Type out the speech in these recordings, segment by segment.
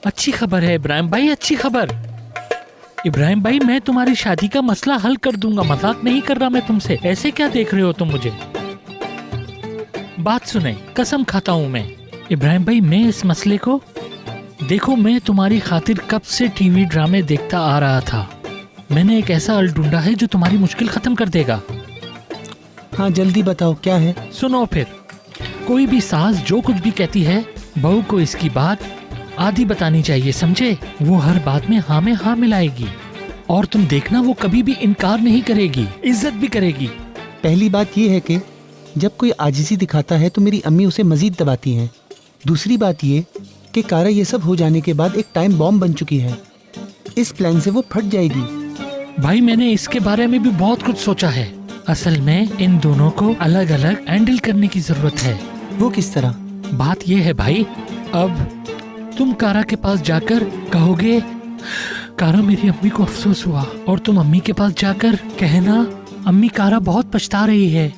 अच्छी खबर है इब्राहिम भाई, अच्छी खबर। इब्राहिम भाई, मैं तुम्हारी शादी का मसला हल कर दूंगा, मजाक नहीं कर रहा मैं तुमसे। ऐसे क्या देख रहे हो तुम मुझे? बात सुने, कसम खाता हूँ मैं। इब्राहिम भाई, मैं इस मसले को, देखो मैं तुम्हारी खातिर कब से टीवी ड्रामे देखता आ रहा था। मैंने एक ऐसा हल ढूंढा है जो तुम्हारी मुश्किल खत्म कर देगा। हाँ जल्दी बताओ क्या है। सुनो फिर, कोई भी सास जो कुछ भी कहती है, बहू को इसकी बात आधी बतानी चाहिए, समझे? वो हर बात में हाँ मिलाएगी और तुम देखना वो कभी भी इनकार नहीं करेगी, इज्जत भी करेगी। पहली बात ये है कि जब कोई आजिज़ी दिखाता है तो मेरी अम्मी उसे मजीद दबाती हैं। दूसरी बात ये कि कारा ये सब हो जाने के बाद एक टाइम बॉम्ब बन चुकी है, इस प्लान से वो फट जाएगी। भाई मैंने इसके बारे में भी बहुत कुछ सोचा है। असल में इन दोनों को अलग अलग हैंडल करने की जरूरत है। वो किस तरह? बात ये है भाई, अब तुम कारा के पास जाकर कहोगे कारा मेरी अम्मी को अफसोस हुआ, और तुम अम्मी के पास जाकर कहना अम्मी कारा बहुत पछता रही है।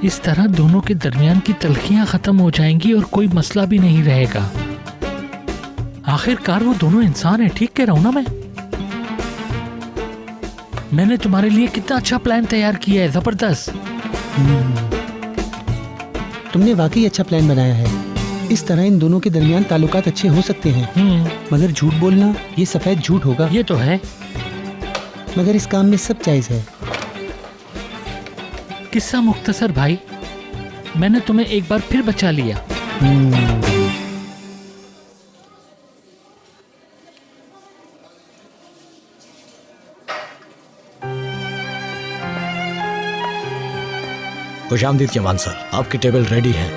इस तरह दोनों के दरमियान की तलखियां खत्म हो जाएंगी और कोई मसला भी नहीं रहेगा। आखिरकार वो दोनों इंसान है, ठीक कह रहा हूँ ना मैं? मैंने तुम्हारे लिए कितना अच्छा प्लान तैयार किया है, जबरदस्त। तुमने वाकई अच्छा प्लान बनाया है। इस तरह इन दोनों के दरमियान ताल्लुकात अच्छे हो सकते हैं। मगर झूठ बोलना ये सफेद झूठ होगा। ये तो है, मगर इस काम में सब जायज है। किस्सा मुख्तसर भाई, मैंने तुम्हें एक बार फिर बचा लिया। खुशामदीद जवान सर, आपकी टेबल रेडी है।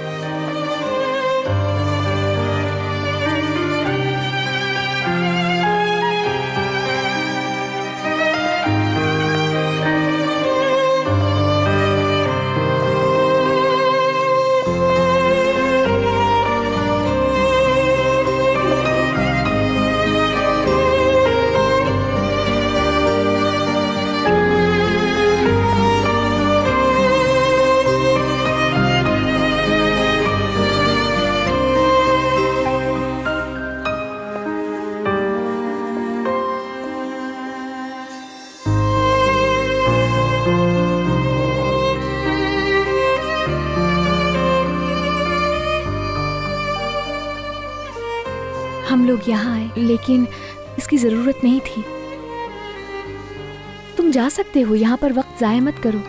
हम लोग यहाँ आए लेकिन इसकी जरूरत नहीं थी। तुम जा सकते हो, यहाँ पर वक्त जाया मत करो।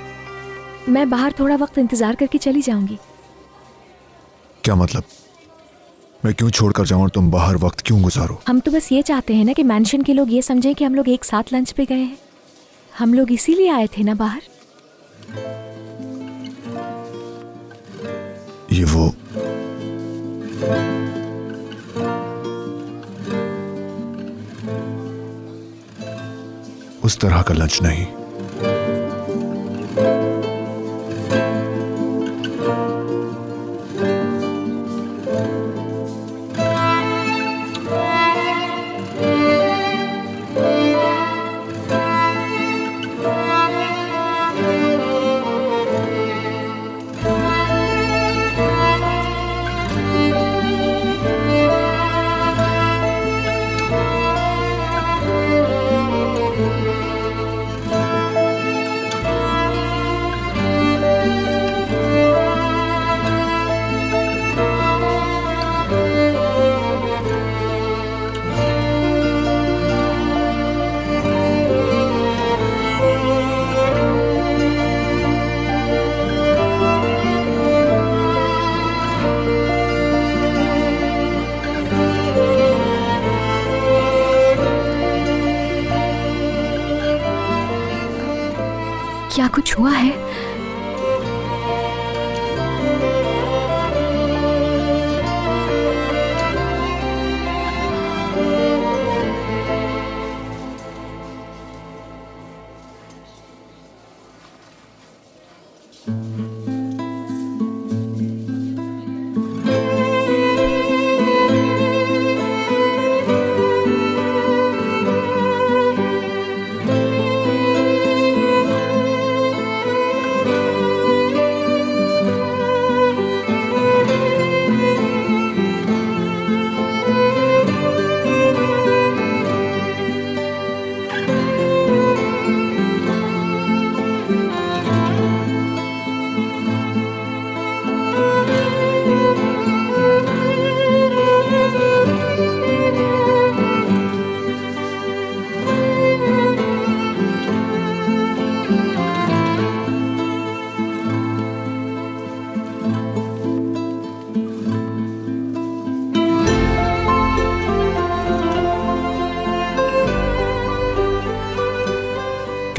मैं बाहर थोड़ा वक्त इंतजार करके चली जाऊंगी। क्या मतलब? मैं क्यों छोड़कर जाऊं और तुम बाहर वक्त क्यों गुजारो? हम तो बस ये चाहते हैं ना कि मैंशन के लोग ये समझें कि हम लोग एक साथ लंच पे गए हैं। हम लोग इसीलिए आए थे ना बाहर। ये वो उस तरह का लंच नहीं। क्या कुछ हुआ है?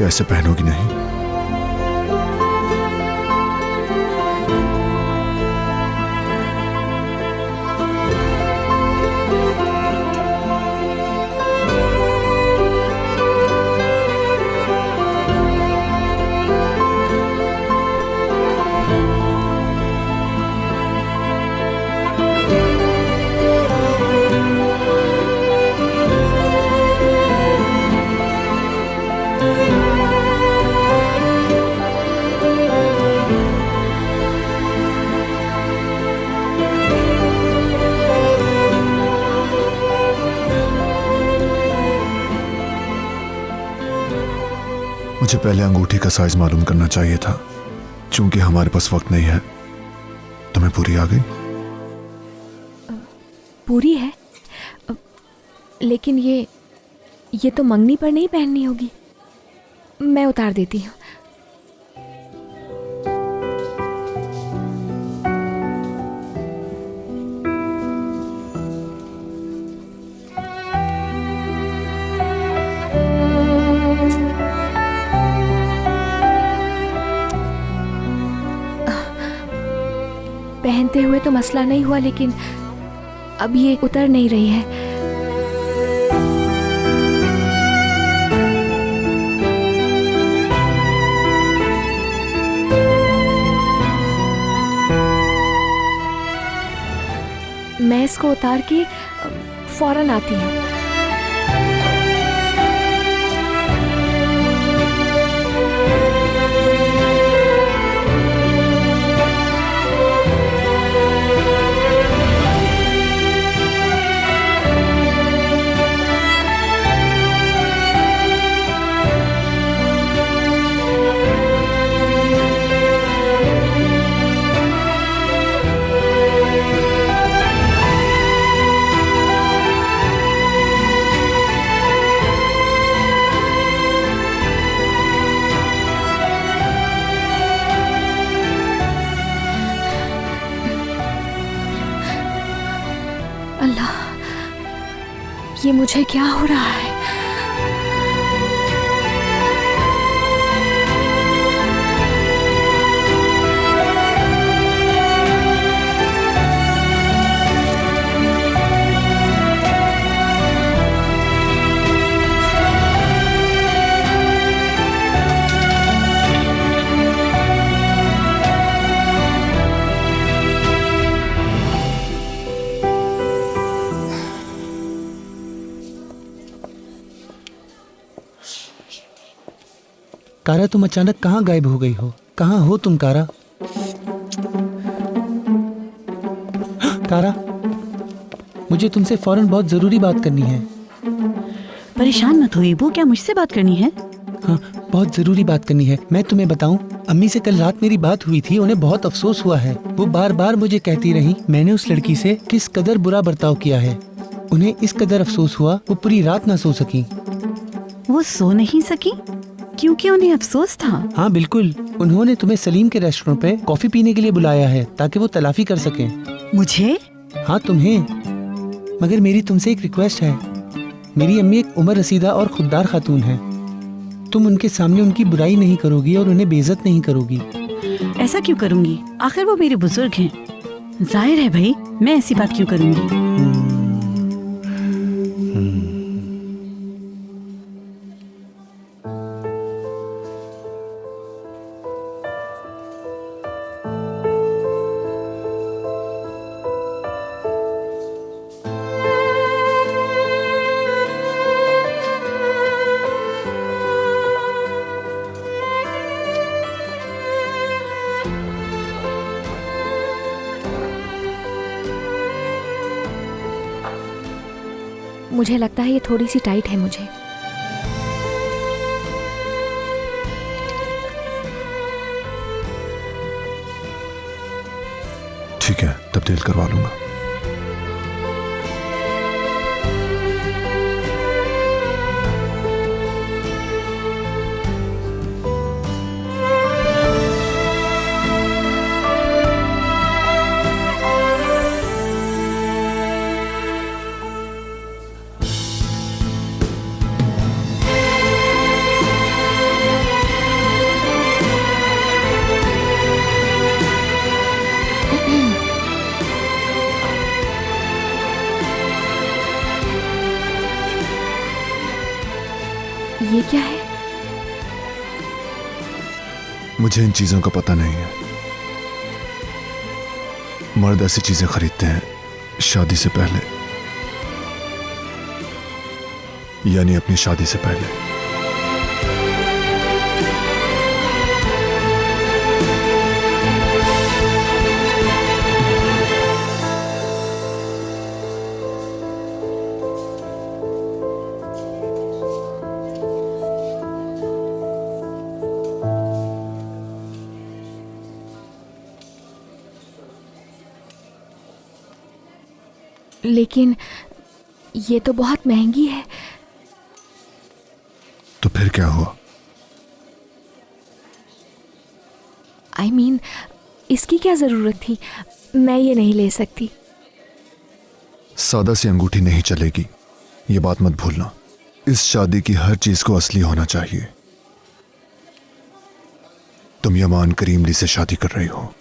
कैसे पहनोगी नहीं? मुझे पहले अंगूठी का साइज मालूम करना चाहिए था। चूंकि हमारे पास वक्त नहीं है। तुम्हें पूरी आ गई? पूरी है, लेकिन ये तो मंगनी पर नहीं पहननी होगी। मैं उतार देती हूँ। पहनते हुए तो मसला नहीं हुआ, लेकिन अब ये उतर नहीं रही है। मैं इसको उतार के फौरन आती हूँ। अल्लाह, ये मुझे क्या हो रहा है? कारा, तुम अचानक कहाँ गायब हो गई हो? कहाँ हो तुम कारा? कारा, मुझे तुमसे फौरन बहुत जरूरी बात करनी है। परेशान मत होइए, वो क्या मुझसे बात करनी है? हाँ, बहुत जरूरी बात करनी है। मैं तुम्हें बताऊं, अम्मी से कल रात मेरी बात हुई थी। उन्हें बहुत अफसोस हुआ है। वो बार बार मुझे कहती रही मैंने उस लड़की से किस कदर बुरा बर्ताव किया है। उन्हें इस कदर अफसोस हुआ वो पूरी रात ना सो सकी। वो सो नहीं सकी क्योंकि उन्हें अफसोस था? हाँ बिल्कुल, उन्होंने तुम्हें सलीम के रेस्टोरेंट पे कॉफी पीने के लिए बुलाया है ताकि वो तलाफी कर सकें। मुझे? हाँ तुम्हें, मगर मेरी तुमसे एक रिक्वेस्ट है। मेरी अम्मी एक उम्र रसीदा और खुददार खातून है। तुम उनके सामने उनकी बुराई नहीं करोगी और उन्हें बेइज्जत नहीं करोगी। ऐसा क्यों करूंगी? आखिर वो मेरे बुजुर्ग हैं। जाहिर है भाई, मैं ऐसी बात क्यों करूंगी? मुझे लगता है ये थोड़ी सी टाइट है मुझे। ठीक है, तब्दील करवा लूंगा। मुझे इन चीजों का पता नहीं है। मर्द ऐसी चीजें खरीदते हैं शादी से पहले, यानी अपनी शादी से पहले। लेकिन ये तो बहुत महंगी है। तो फिर क्या हुआ? I mean, इसकी क्या जरूरत थी? मैं ये नहीं ले सकती। सादा सी अंगूठी नहीं चलेगी, ये बात मत भूलना। इस शादी की हर चीज को असली होना चाहिए। तुम यमान करीमली से शादी कर रही हो।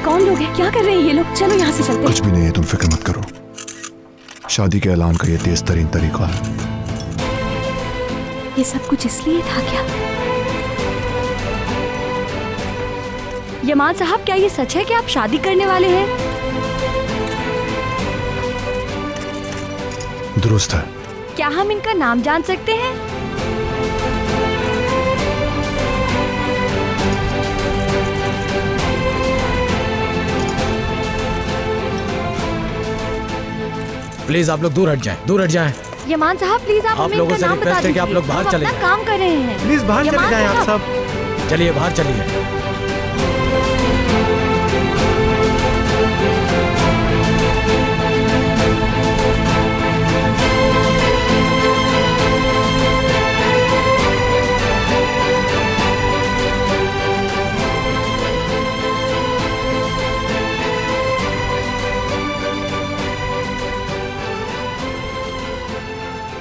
कौन लोग हैं? क्या कर रहे हैं ये लोग? चलो यहाँ से चलते हैं। कुछ भी नहीं है, तुम फिक्र मत करो। शादी के ऐलान का ये तेज तरीन तरीका है। ये सब कुछ इसलिए था क्या? यमान साहब, क्या ये सच है कि आप शादी करने वाले हैं? दुरुस्त है। क्या हम इनका नाम जान सकते हैं? प्लीज आप लोग दूर हट जाएं, दूर हट जाएं। यमान साहब, प्लीज आप हमें लोगों इनका से नाम बता रिक्वेस्ट है कि आप दीजिए। लोग बाहर हम चले अपना जाएं। काम कर रहे हैं। प्लीज बाहर चले यमान जाएं आप साहब। सब। चलिए बाहर चलिए।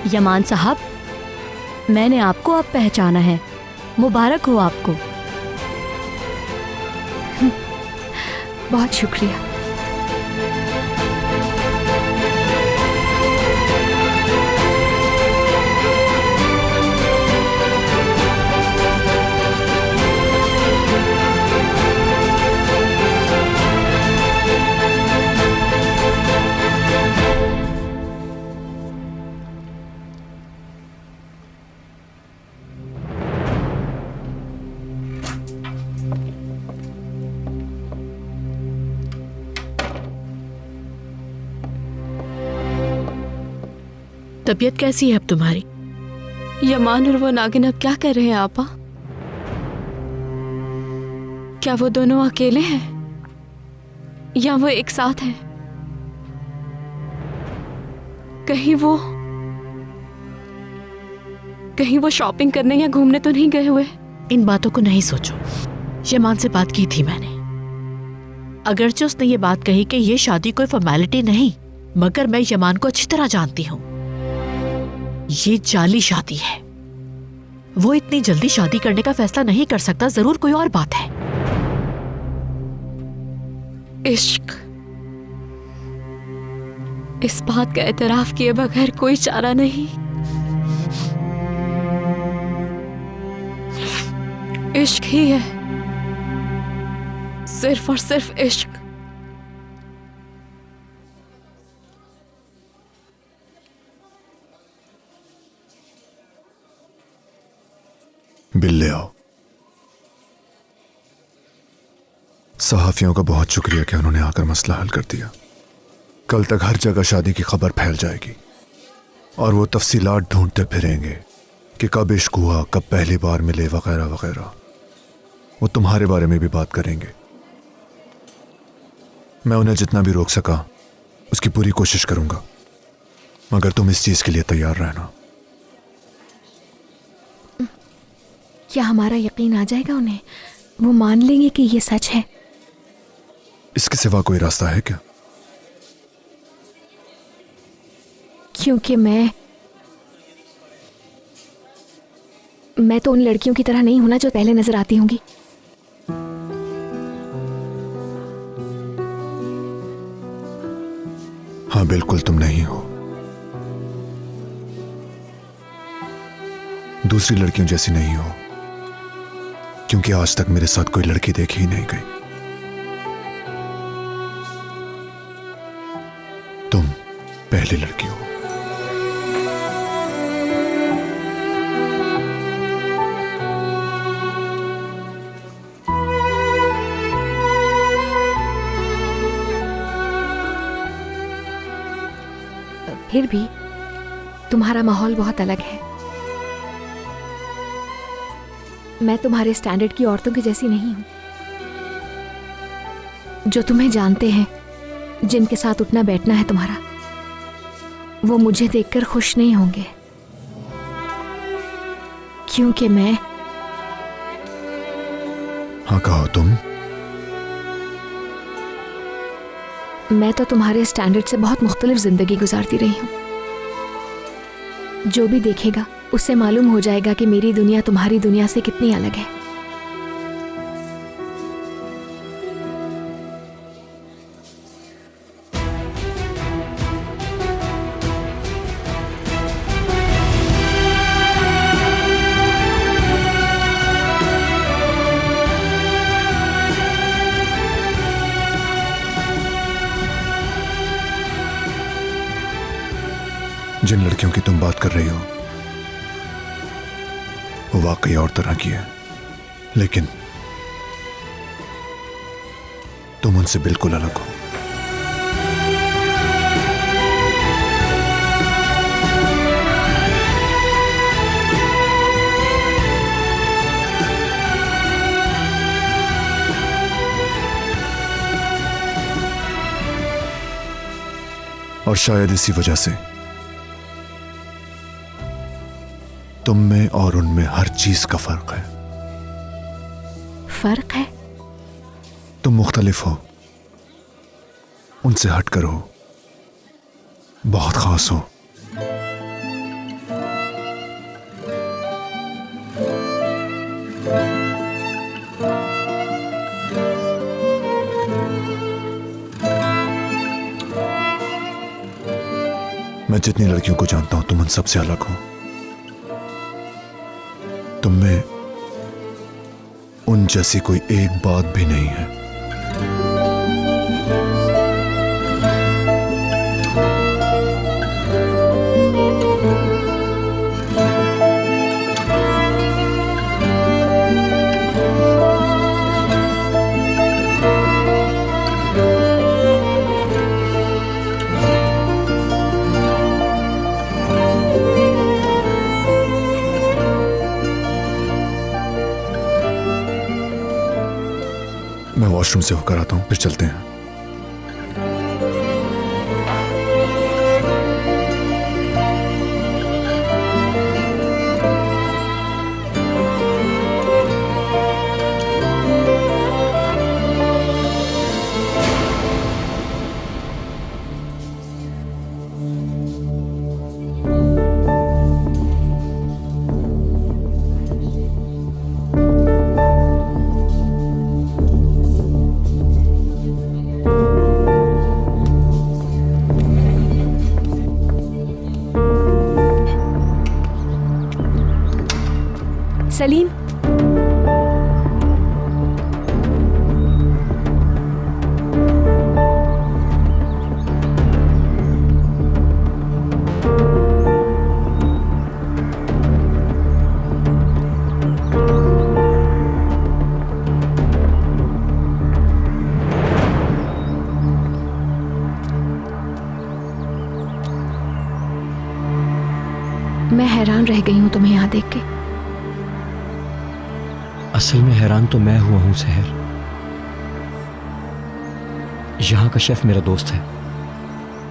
यमान साहब, मैंने आपको अब पहचाना है। मुबारक हो आपको। बहुत शुक्रिया। तबीयत कैसी है अब तुम्हारी? यमान और वो नागिन अब क्या कर रहे हैं आपा? क्या वो दोनों अकेले हैं या वो एक साथ हैं? कहीं वो शॉपिंग करने या घूमने तो नहीं गए हुए? इन बातों को नहीं सोचो। यमान से बात की थी मैंने। अगरचे उसने ये बात कही कि ये शादी कोई फॉर्मेलिटी नहीं, मगर मैं यमान को अच्छी तरह जानती हूँ। ये जाली शादी है। वो इतनी जल्दी शादी करने का फैसला नहीं कर सकता। जरूर कोई और बात है। इश्क, इस बात का एतराफ किए बगैर कोई चारा नहीं। इश्क ही है, सिर्फ और सिर्फ इश्क। बिल ले आओ। सहाफियों का बहुत शुक्रिया कि उन्होंने आकर मसला हल कर दिया। कल तक हर जगह शादी की खबर फैल जाएगी और वो तफसीलात ढूंढते फिरेंगे कि कब इश्क हुआ, कब पहली बार मिले, वगैरह वगैरह। वो तुम्हारे बारे में भी बात करेंगे। मैं उन्हें जितना भी रोक सका उसकी पूरी कोशिश करूंगा, मगर तुम इस चीज के लिए तैयार रहना। क्या हमारा यकीन आ जाएगा उन्हें? वो मान लेंगे कि ये सच है? इसके सिवा कोई रास्ता है क्या? क्योंकि मैं तो उन लड़कियों की तरह नहीं हूं ना जो पहले नजर आती होंगी। हाँ बिल्कुल, तुम नहीं हो। दूसरी लड़कियों जैसी नहीं हो, क्योंकि आज तक मेरे साथ कोई लड़की देखी ही नहीं गई। तुम पहली लड़की हो। फिर भी तुम्हारा माहौल बहुत अलग है। मैं तुम्हारे स्टैंडर्ड की औरतों की जैसी नहीं हूं। जो तुम्हें जानते हैं, जिनके साथ उठना बैठना है तुम्हारा, वो मुझे देखकर खुश नहीं होंगे, क्योंकि मैं हाँ कहो तुम। मैं तो तुम्हारे स्टैंडर्ड से बहुत मुख्तलिफ जिंदगी गुजारती रही हूं। जो भी देखेगा उससे मालूम हो जाएगा कि मेरी दुनिया तुम्हारी दुनिया से कितनी अलग है। जिन लड़कियों की तुम बात कर रही हो वो वाकई और तरह की है, लेकिन तुम उनसे बिल्कुल अलग हो। और शायद इसी वजह से तुम में और उनमें हर चीज का फर्क है। फर्क है? तुम मुख्तलिफ हो, उनसे हटकर हो, बहुत खास हो। मैं जितनी लड़कियों को जानता हूं तुम उन सबसे अलग हो। तुम में उन जैसी कोई एक बात भी नहीं है। मैं वॉशरूम से होकर आता हूँ, फिर चलते हैं। सलीम, मैं हैरान रह गई हूँ तुम्हें यहाँ देख के। असल में हैरान तो मैं हुआ हूं सहर। यहाँ का शेफ मेरा दोस्त है,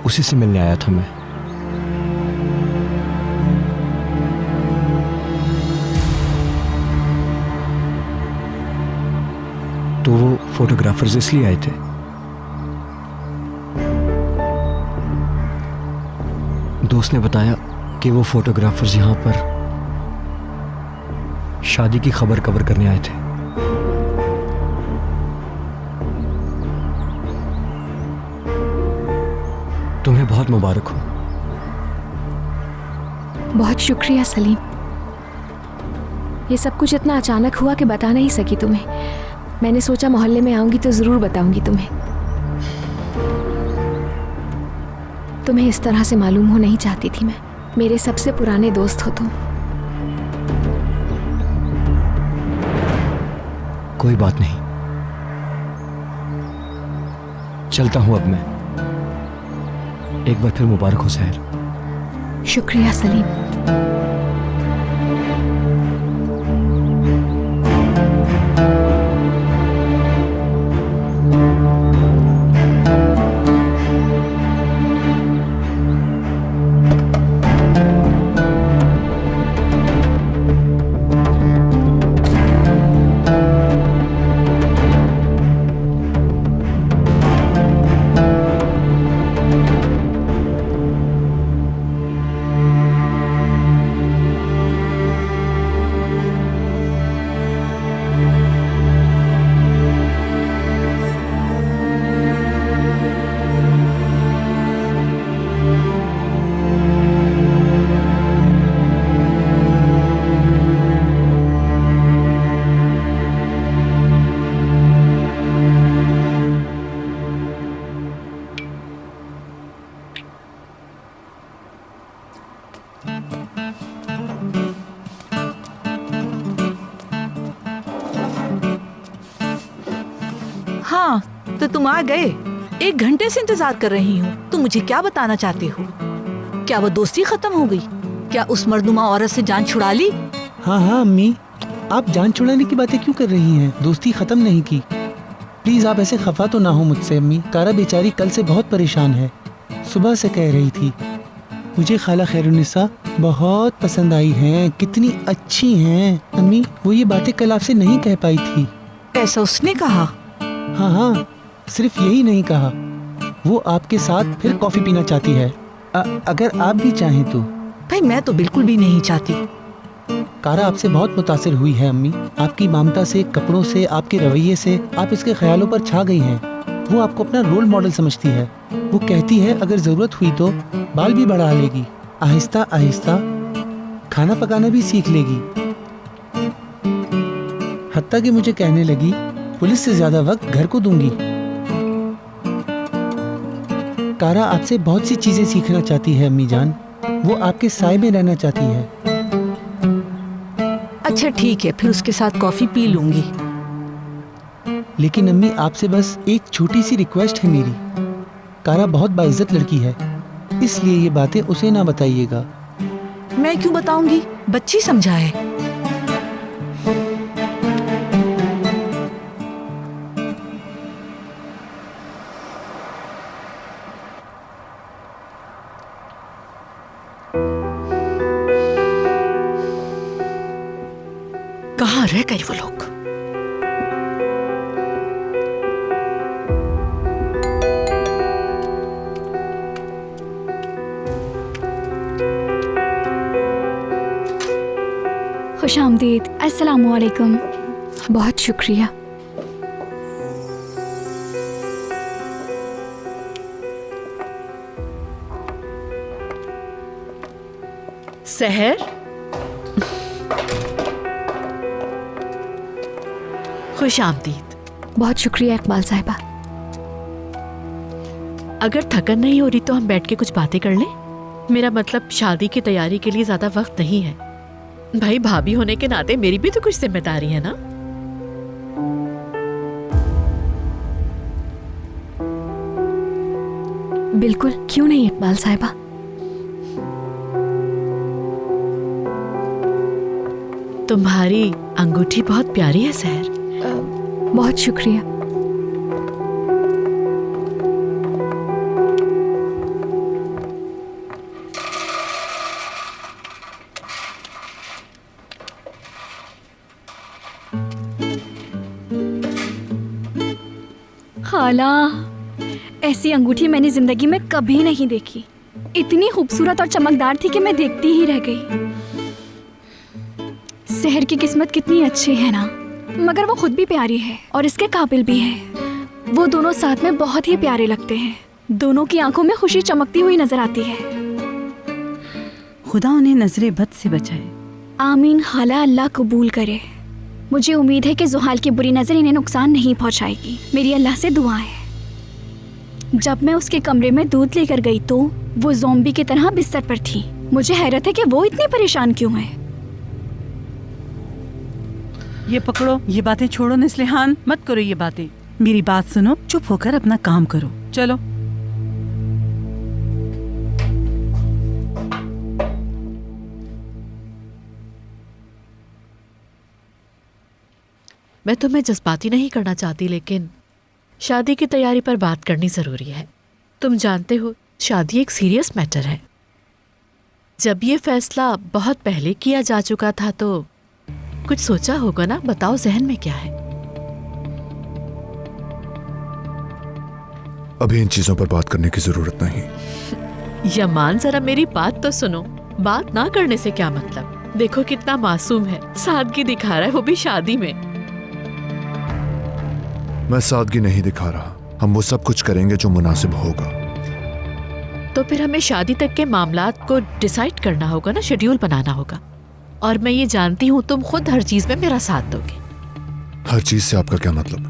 उसी से मिलने आया था मैं। तो वो फोटोग्राफर्स इसलिए आए थे। दोस्त ने बताया कि वो फोटोग्राफर्स यहाँ पर शादी की खबर कवर करने आए थे। तुम्हें बहुत मुबारक हो। बहुत शुक्रिया सलीम। ये सब कुछ इतना अचानक हुआ कि बता नहीं सकी तुम्हें। मैंने सोचा मोहल्ले में आऊंगी तो जरूर बताऊंगी तुम्हें। तुम्हें इस तरह से मालूम हो नहीं चाहती थी मैं। मेरे सबसे पुराने दोस्त हो तुम। कोई बात नहीं, चलता हूं अब मैं। एक बार फिर मुबारक हो सहर। शुक्रिया सलीम। हाँ, तो तुम आ गए। 1 घंटे से इंतजार कर रही हूँ। तुम मुझे क्या बताना चाहते हो? क्या वो दोस्ती खत्म हो गई? क्या उस मर्दुमा औरत से जान छुड़ा ली? हाँ हाँ अम्मी, आप जान छुड़ाने की बातें क्यों कर रही हैं? दोस्ती खत्म नहीं की। प्लीज आप ऐसे खफा तो ना हो मुझसे अम्मी। कारा बेचारी कल से बहुत परेशान है। सुबह से कह रही थी मुझे खाला खैरुन्निसा बहुत पसंद आई हैं, कितनी अच्छी हैं। अम्मी वो ये बातें कल आपसे नहीं कह पाई थी। ऐसा उसने कहा? हाँ हाँ, सिर्फ यही नहीं कहा, वो आपके साथ फिर कॉफी पीना चाहती है। अगर आप भी चाहें तो। भाई मैं तो बिल्कुल भी नहीं चाहती। कारा आपसे बहुत मुतासिर हुई है अम्मी। आपकी ममता से, कपड़ों से, आपके रवैये से आप इसके ख्यालों पर छा गई हैं। वो आपको अपना रोल मॉडल समझती है। वो कहती है अगर जरूरत हुई तो बाल भी बढ़ा लेगी, आहिस्ता आहिस्ता खाना पकाना भी सीख लेगी। हत्ता कि मुझे कहने लगी पुलिस से ज्यादा वक्त घर को दूंगी। कारा आपसे बहुत सी चीजें सीखना चाहती है अम्मी जान। वो आपके साए में रहना चाहती है। अच्छा ठीक है, फिर उसके साथ कॉफी पी लूंगी। लेकिन अम्मी आपसे बस एक छोटी सी रिक्वेस्ट है मेरी। कारा बहुत बाइज्जत लड़की है, इसलिए ये बातें उसे ना बताइएगा। मैं क्यों बताऊंगी? बच्ची समझा है। खुश आमदीद। अस्सलाम वालेकुम। बहुत शुक्रिया। सहर, खुश आमदीद। बहुत शुक्रिया इकबाल साहिबा। अगर थकन नहीं हो रही तो हम बैठ के कुछ बातें कर लें। मेरा मतलब शादी की तैयारी के लिए ज्यादा वक्त नहीं है। भाई भाभी होने के नाते मेरी भी तो कुछ जिम्मेदारी है ना। बिल्कुल, क्यों नहीं इकबाल साहिबा। तुम्हारी अंगूठी बहुत प्यारी है सहर। बहुत शुक्रिया। खाला, ऐसी अंगूठी मैंने जिंदगी में कभी नहीं देखी। इतनी खूबसूरत और चमकदार थी कि मैं देखती ही रह गई। सहर की किस्मत कितनी अच्छी है ना, मगर वो खुद भी प्यारी है और इसके काबिल भी है। वो दोनों साथ में बहुत ही प्यारे लगते हैं। दोनों की आंखों में खुशी चमकती हुई नजर आती है। खुदा उन्हें नजरे बद से बचाए। आमीन खाला, अल्लाह कबूल करे। मुझे उम्मीद है कि जुहाल की बुरी नज़र इन्हें नुकसान नहीं पहुंचाएगी। मेरी अल्लाह से दुआ है। जब मैं उसके कमरे में दूध लेकर गई तो वो ज़ॉम्बी की तरह बिस्तर पर थी। मुझे हैरत है कि वो इतनी परेशान क्यों है। ये पकड़ो, ये बातें छोड़ो निस्लिहान, मत करो ये बातें। मेरी बात सुनो, चुप होकर अपना काम करो। चलो। मैं तुम्हें जज्बाती नहीं करना चाहती, लेकिन शादी की तैयारी पर बात करनी जरूरी है। तुम जानते हो शादी एक सीरियस मैटर है। जब ये फैसला बहुत पहले किया जा चुका था तो कुछ सोचा होगा ना। बताओ जहन में क्या है? अभी इन चीजों पर बात करने की जरूरत नहीं। यमान, जरा मेरी बात तो सुनो। बात ना करने से क्या मतलब? देखो कितना मासूम है, सादगी दिखा रहा है, वो भी शादी में। मैं सादगी नहीं दिखा रहा। हम वो सब कुछ करेंगे जो मुनासिब होगा। तो फिर हमें शादी तक के मामलात को डिसाइड करना होगा ना, शेड्यूल बनाना होगा। और मैं ये जानती हूँ तुम खुद हर चीज में मेरा साथ दोगे। हर चीज से आपका क्या मतलब?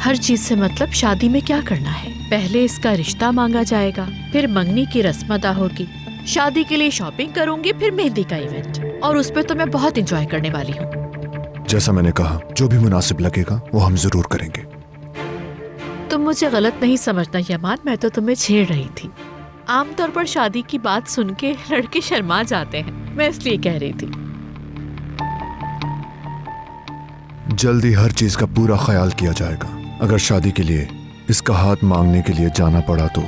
हर चीज से मतलब शादी में क्या करना है। पहले इसका रिश्ता मांगा जाएगा, फिर मंगनी की रस्म अदा होगी, शादी के लिए शॉपिंग करूंगी, फिर मेहंदी का इवेंट, और उस पर तो मैं बहुत एंजॉय करने वाली हूँ। जैसा मैंने कहा, जो भी मुनासिब लगेगा वो हम जरूर करेंगे। तुम मुझे गलत नहीं समझना यमान, मैं तो तुम्हें छेड़ रही थी। आमतौर पर शादी की बात सुन के लड़के शर्मा जाते हैं, मैं इसलिए कह रही थी। जल्दी हर चीज का पूरा ख्याल किया जाएगा। अगर शादी के लिए इसका हाथ मांगने के लिए जाना पड़ा तो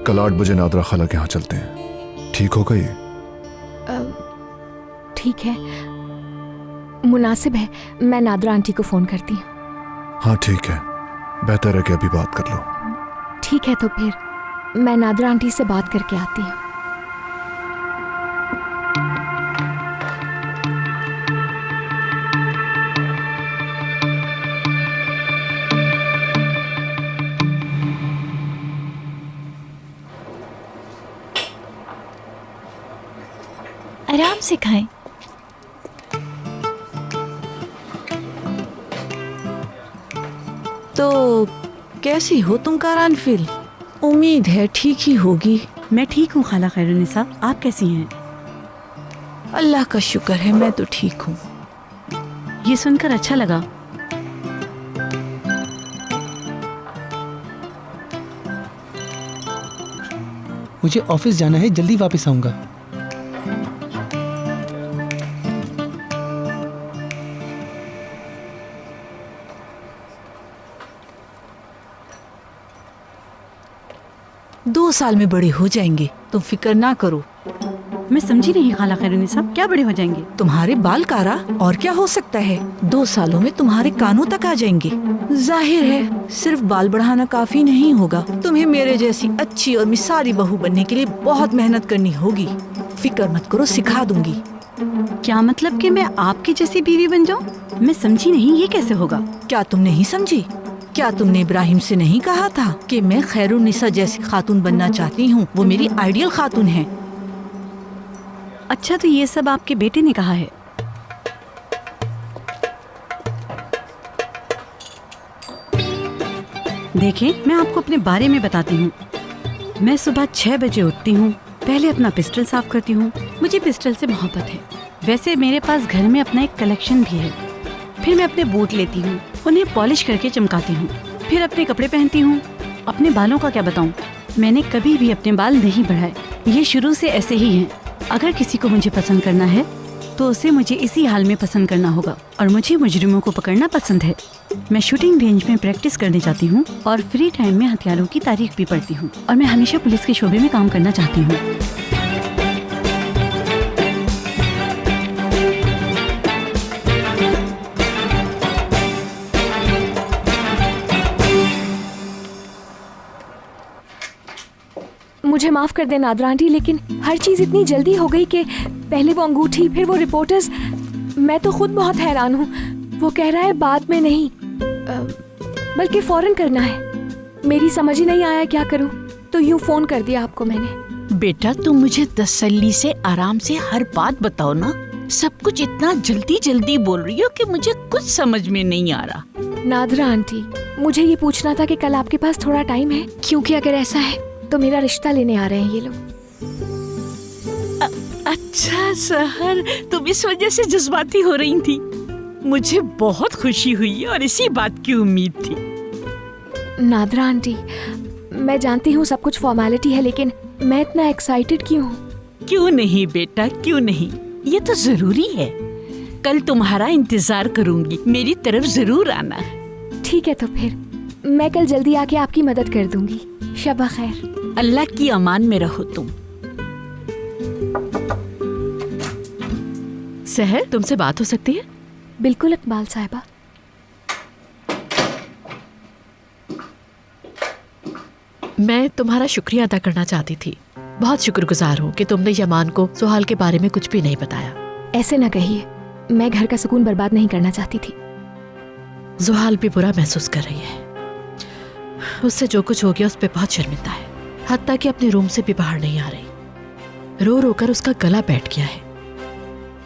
कल 8 बजे नादरा खाला के यहाँ चलते हैं। ठीक होगा ये? ठीक है, मुनासिब है। मैं नादरा आंटी को फोन करती हूँ। हाँ ठीक है, बेहतर है कि अभी बात कर लो। ठीक है, तो फिर मैं नादरा आंटी से बात करके आती हूँ। आराम से खाएं। तो कैसी हो तुम कारानफिल? उम्मीद है ठीक ही होगी। मैं ठीक हूँ खाला खैरुन्निसा, आप कैसी हैं? अल्लाह का शुक्र है, मैं तो ठीक हूँ। ये सुनकर अच्छा लगा। मुझे ऑफिस जाना है, जल्दी वापस आऊंगा। दो साल में बड़े हो जाएंगे, तुम फिक्र ना करो। मैं समझी नहीं खाला खैरुनिसा, क्या बड़े हो जाएंगे? तुम्हारे बाल कारा, और क्या हो सकता है? 2 सालों में तुम्हारे कानों तक आ जाएंगे। जाहिर है सिर्फ बाल बढ़ाना काफी नहीं होगा, तुम्हें मेरे जैसी अच्छी और मिसाली बहू बनने के लिए बहुत मेहनत करनी होगी। फिक्र मत करो, सिखा दूंगी। क्या मतलब कि मैं आपकी जैसी बीवी बन जाऊं? मैं समझी नहीं, ये कैसे होगा? क्या तुम नहीं समझी? क्या तुमने इब्राहिम से नहीं कहा था कि मैं खैरुनिसा जैसी खातून बनना चाहती हूँ? वो मेरी आइडियल खातून है। अच्छा, तो ये सब आपके बेटे ने कहा है? देखें, मैं आपको अपने बारे में बताती हूँ। मैं सुबह 6 बजे उठती हूँ, पहले अपना पिस्टल साफ करती हूँ। मुझे पिस्टल से मोहब्बत है। वैसे मेरे पास घर में अपना एक कलेक्शन भी है। फिर मैं अपने बूट लेती हूँ, उन्हें पॉलिश करके चमकाती हूँ, फिर अपने कपड़े पहनती हूँ। अपने बालों का क्या बताऊँ, मैंने कभी भी अपने बाल नहीं बढ़ाए, ये शुरू से ऐसे ही हैं। अगर किसी को मुझे पसंद करना है तो उसे मुझे इसी हाल में पसंद करना होगा, और मुझे मुजरिमों को पकड़ना पसंद है। मैं शूटिंग रेंज में प्रैक्टिस करने जाती हूँ और फ्री टाइम में हथियारों की तारीख भी पढ़ती हूँ, और मैं हमेशा पुलिस के शोबे में काम करना चाहती हूँ। मुझे माफ कर दे नादरा आंटी, लेकिन हर चीज इतनी जल्दी हो गई कि पहले वो अंगूठी, फिर वो रिपोर्टर्स। मैं तो खुद बहुत हैरान हूँ। वो कह रहा है बाद में नहीं, बल्कि फौरन करना है। मेरी समझ ही नहीं आया क्या करूँ, तो यूँ फोन कर दिया आपको मैंने। बेटा, तुम मुझे तसल्ली से आराम से हर बात बताओ ना। सब कुछ इतना जल्दी जल्दी बोल रही हो कि मुझे कुछ समझ में नहीं आ रहा। नादरा आंटी, मुझे ये पूछना था कि कल आपके पास थोड़ा टाइम है, क्योंकि अगर ऐसा है तो मेरा रिश्ता लेने आ रहे हैं ये लोग। अच्छा सहर, तुम इस वजह से जज्बाती हो रही थी। मुझे बहुत खुशी हुई और इसी बात की उम्मीद थी। नादरा आंटी, मैं जानती हूँ सब कुछ फॉर्मेलिटी है, लेकिन मैं इतना एक्साइटेड क्यों हूँ? क्यों नहीं बेटा, क्यों नहीं, ये तो जरूरी है। कल तुम्हारा इंतजार करूंगी, मेरी तरफ जरूर आना। ठीक है, तो फिर मैं कल जल्दी आके आपकी मदद कर दूंगी। शबा खैर। अल्लाह की अमान में रहो तुम। सहर, तुमसे बात हो सकती है? बिल्कुल इकबाल साहिबा। मैं तुम्हारा शुक्रिया अदा करना चाहती थी। बहुत शुक्रगुजार हूँ कि तुमने यमान को सुहाल के बारे में कुछ भी नहीं बताया। ऐसे न कहिए, मैं घर का सुकून बर्बाद नहीं करना चाहती थी। जुहाल भी बुरा महसूस कर रही है। उससे जो कुछ हो गया उस पर बहुत शर्मिंदा है, हत्ता कि अपने रूम से भी बाहर नहीं आ रही। रो रो कर उसका गला बैठ गया है।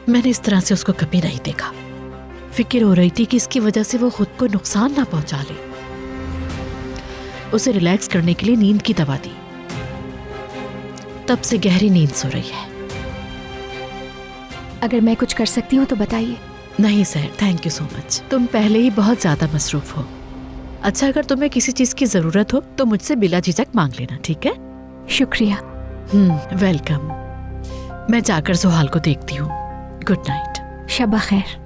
मैंने इस तरह से उसको कभी नहीं देखा। फिक्र हो रही थी कि इसकी वजह से वो खुद को नुकसान ना पहुंचा ले। उसे रिलैक्स करने के लिए नींद की दवा दी। तब से गहरी नींद सो रही है। अगर मैं कुछ कर सकती हूँ तो बताइए। नहीं सहर, थैंक यू सो मच। तुम पहले ही बहुत ज्यादा मसरूफ हो। अच्छा, अगर तुम्हें किसी चीज की जरूरत हो तो मुझसे बिला झिझक मांग लेना, ठीक है? शुक्रिया। वेलकम। मैं जाकर सुहाल को देखती हूँ। Good night. शबा खैर।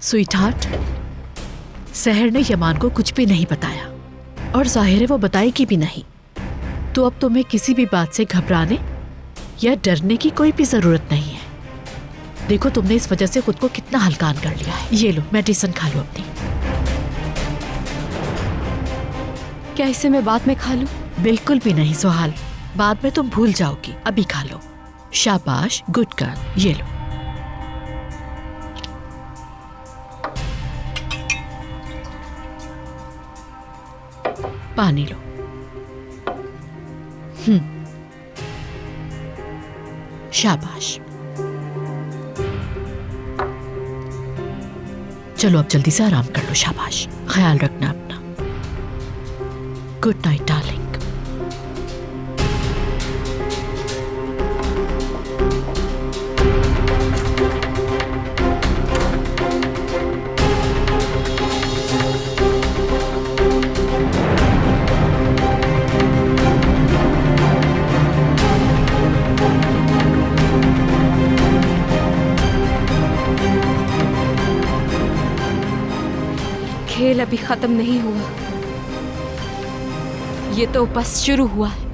स्वीटहार्ट, सहर ने यमान को कुछ भी नहीं बताया, और जाहिर है वो बताएगी भी नहीं। तो अब तुम्हें किसी भी बात से घबराने या डरने की कोई भी जरूरत नहीं है। देखो, तुमने इस वजह से खुद को कितना हल्कान कर लिया है। ये लो, मेडिसिन खा लो अपनी। क्या इसे मैं बाद में खा लूं? बिल्कुल भी नहीं सुहाल, बाद में तुम भूल जाओगी। अभी खा लो। शाबाश, गुड गर्ल। ये लो। पानी लो। शाबाश। चलो अब जल्दी से आराम कर लो। शाबाश, ख्याल रखना अपना। Good night darling. खेल अभी खत्म नहीं हुआ, ये तो बस शुरू हुआ है।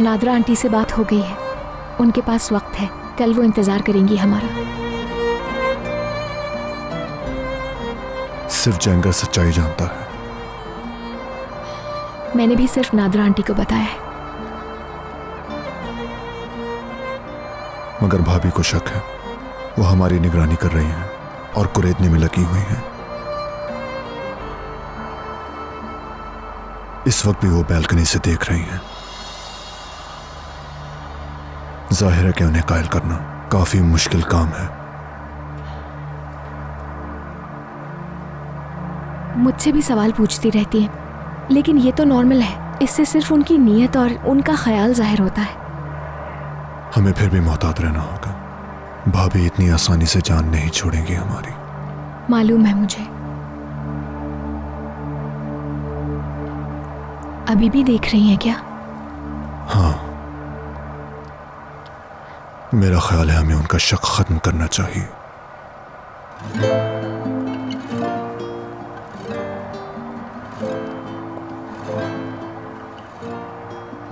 नादरा आंटी से बात हो गई है, उनके पास वक्त है, कल वो इंतजार करेंगी हमारा। सिर्फ जैंगर सच्चाई जानता है। मैंने भी सिर्फ नादरा आंटी को बताया है। मगर भाभी को शक है, वो हमारी निगरानी कर रही हैं और कुरेदने में लगी हुई हैं। इस वक्त भी वो बैल्कनी से देख रही हैं। जाहिर है कि उन्हें कायल करना काफी मुश्किल काम है। मुझसे भी सवाल पूछती रहती हैं, लेकिन ये तो नॉर्मल है, इससे सिर्फ उनकी नीयत और उनका ख्याल जाहिर होता है। हमें फिर भी मोहतात रहना होगा। भाभी इतनी आसानी से जान नहीं छोड़ेंगी हमारी। मालूम है मुझे। अभी भी देख रही हैं क्या? हाँ, मेरा ख्याल है हमें उनका शक खत्म करना चाहिए।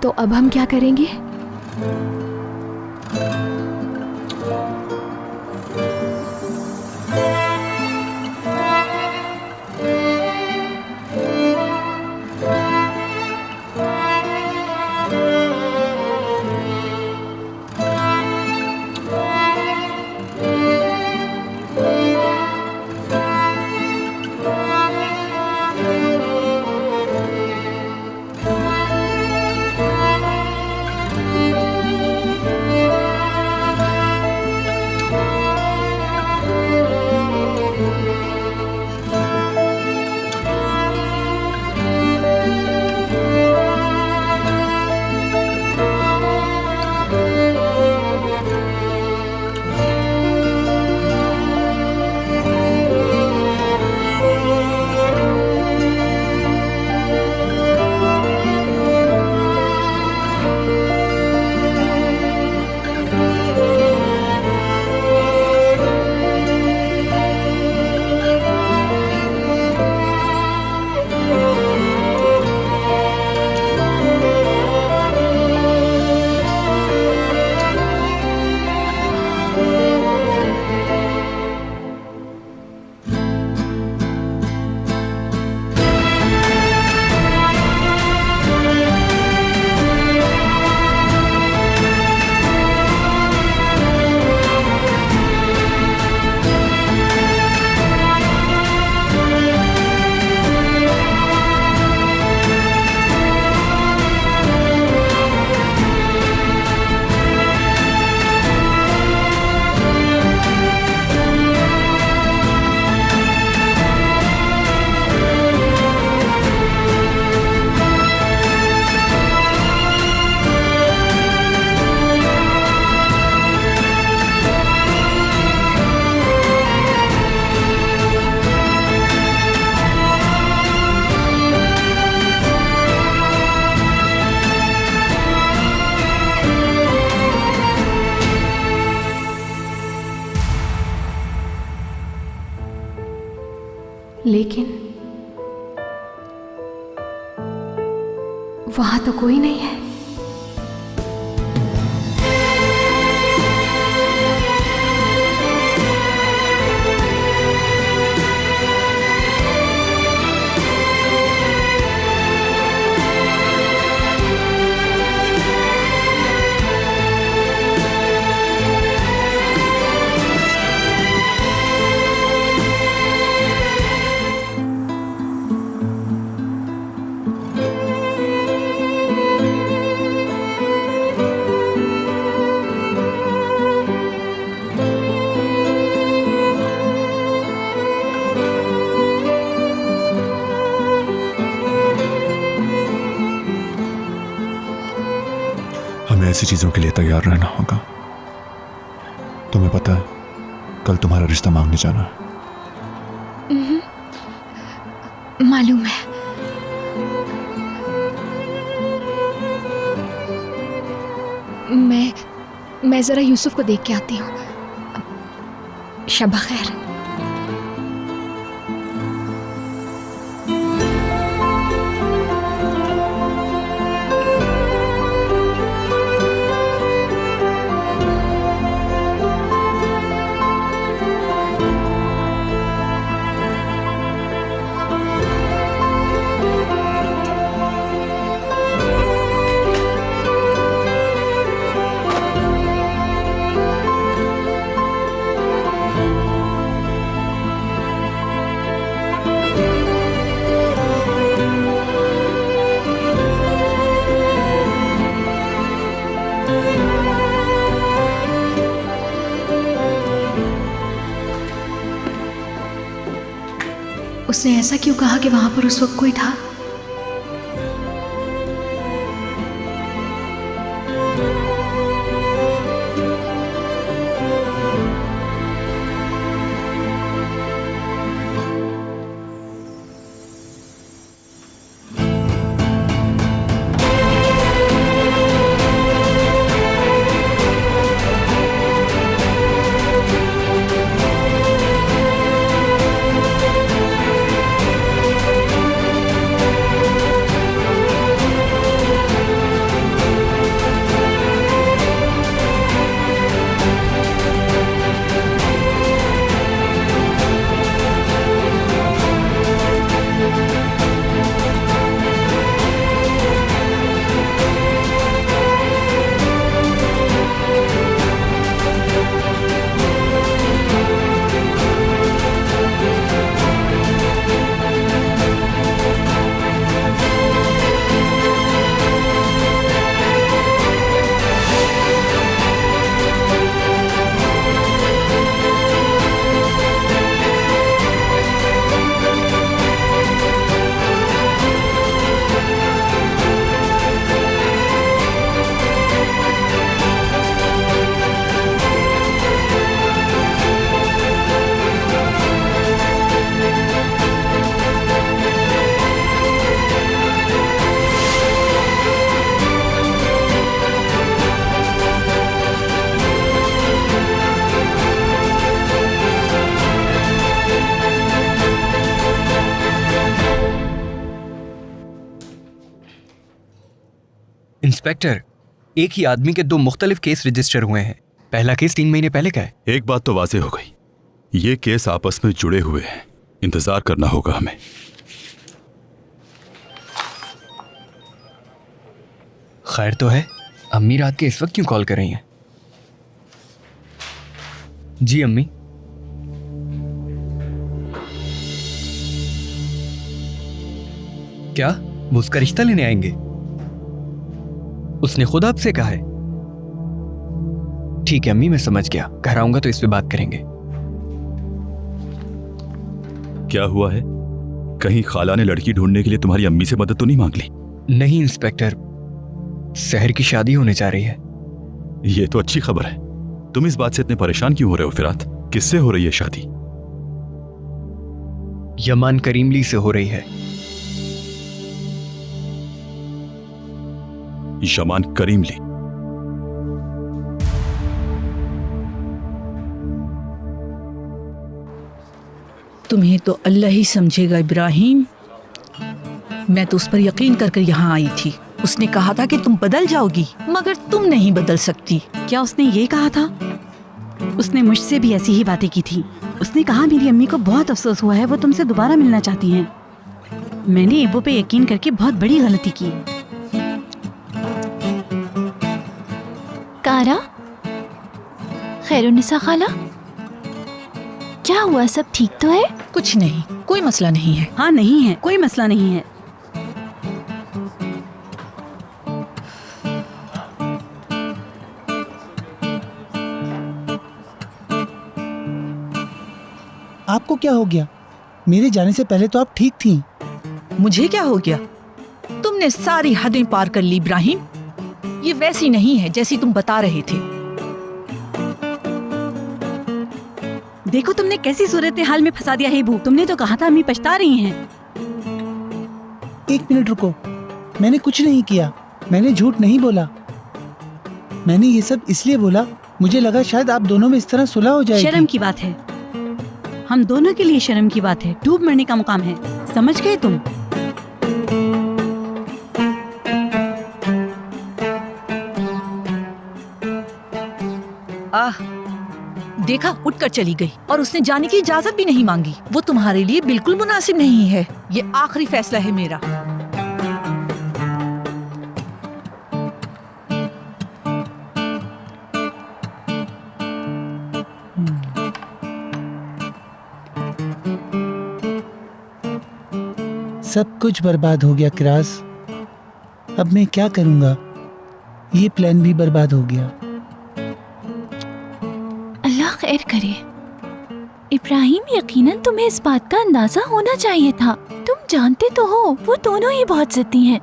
तो अब हम क्या करेंगे? लेकिन वहां तो कोई नहीं है। तुम्हें ऐसी चीजों के लिए तैयार रहना होगा। तुम्हें पता है कल तुम्हारा रिश्ता मांगने जाना है। मालूम है। मैं जरा यूसुफ को देख के आती हूँ। शब खैर। उसने ऐसा क्यों कहा कि वहां पर उस वक्त कोई था? इंस्पेक्टर, एक ही आदमी के 2 मुख्तलिफ केस रजिस्टर हुए हैं। पहला केस 3 महीने पहले का है। एक बात तो वाज़ेह हो गई, ये केस आपस में जुड़े हुए हैं। इंतजार करना होगा हमें। खैर तो है। अम्मी रात के इस वक्त क्यों कॉल कर रही हैं? जी अम्मी। क्या वो उसका रिश्ता लेने आएंगे? उसने खुद आपसे कहा है? ठीक है अम्मी, मैं समझ गया। घर आऊंगा तो इस पे बात करेंगे। क्या हुआ है? कहीं खाला ने लड़की ढूंढने के लिए तुम्हारी अम्मी से मदद तो नहीं मांग ली? नहीं इंस्पेक्टर, सहर की शादी होने जा रही है। ये तो अच्छी खबर है। तुम इस बात से इतने परेशान क्यों हो रहे हो फिरात? किससे हो रही है शादी? यमान करीमली से हो रही है। यमान करीमली? तुम्हें तो अल्लाह ही समझेगा इब्राहिम। मैं तो उस पर यकीन करके यहाँ आई थी। उसने कहा था कि तुम बदल जाओगी, मगर तुम नहीं बदल सकती। क्या उसने ये कहा था? उसने मुझसे भी ऐसी ही बातें की थी। उसने कहा मेरी अम्मी को बहुत अफसोस हुआ है, वो तुमसे दोबारा मिलना चाहती हैं। मैंने एबो पे यकीन करके बहुत बड़ी गलती की। कारा, खैरुन्निसा खाला, क्या हुआ? सब ठीक तो है? कुछ नहीं, कोई मसला नहीं है। हाँ नहीं है, कोई मसला नहीं है। आपको क्या हो गया? मेरे जाने से पहले तो आप ठीक थी। मुझे क्या हो गया? तुमने सारी हदें पार कर ली इब्राहिम। ये वैसी नहीं है जैसी तुम बता रहे थे। देखो तुमने कैसी सूरत हाल में फंसा दिया है बू। तुमने तो कहा था अम्मी पछता रही हैं। एक मिनट रुको, मैंने कुछ नहीं किया, मैंने झूठ नहीं बोला। मैंने ये सब इसलिए बोला, मुझे लगा शायद आप दोनों में इस तरह सुलह हो जाएगी। शर्म की बात है, हम दोनों के लिए शर्म की बात है। डूब मरने का मुकाम है, समझ गए तुम? आह, देखा, उठकर चली गई और उसने जाने की इजाजत भी नहीं मांगी। वो तुम्हारे लिए बिल्कुल मुनासिब नहीं है। ये आखिरी फैसला है मेरा। सब कुछ बर्बाद हो गया किरास। अब मैं क्या करूंगा? ये प्लान भी बर्बाद हो गया। अल्लाह खैर करे। इब्राहिम, यकीनन तुम्हें इस बात का अंदाजा होना चाहिए था। तुम जानते तो हो वो दोनों ही बहुत जिद्दी हैं।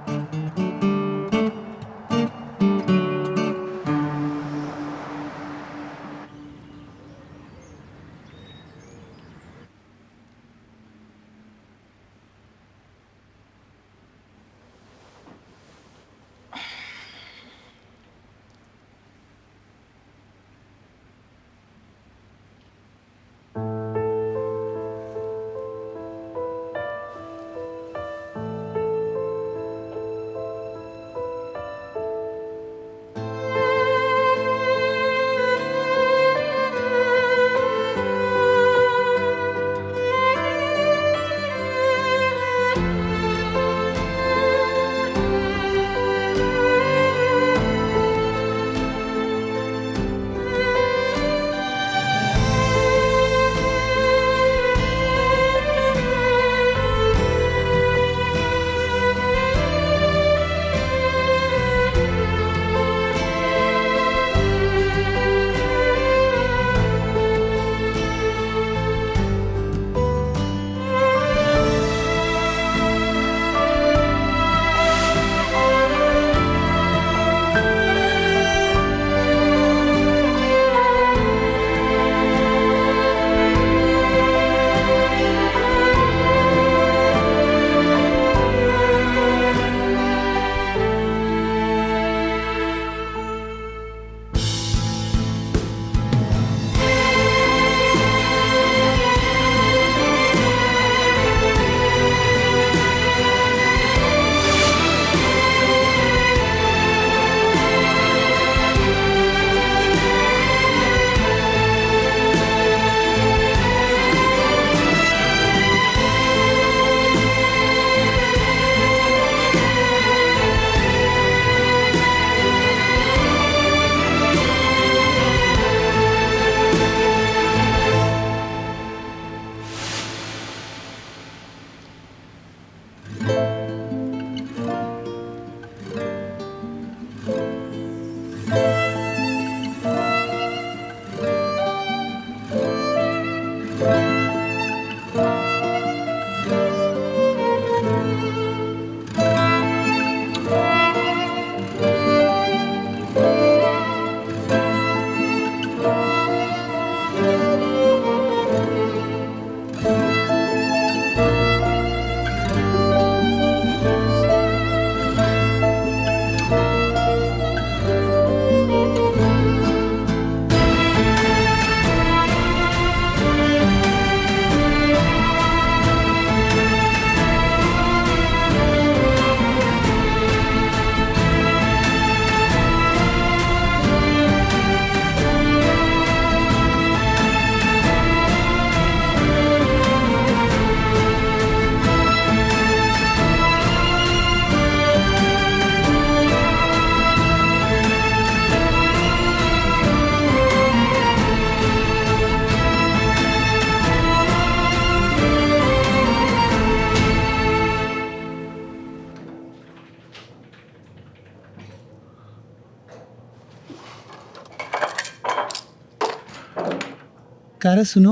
कारा सुनो,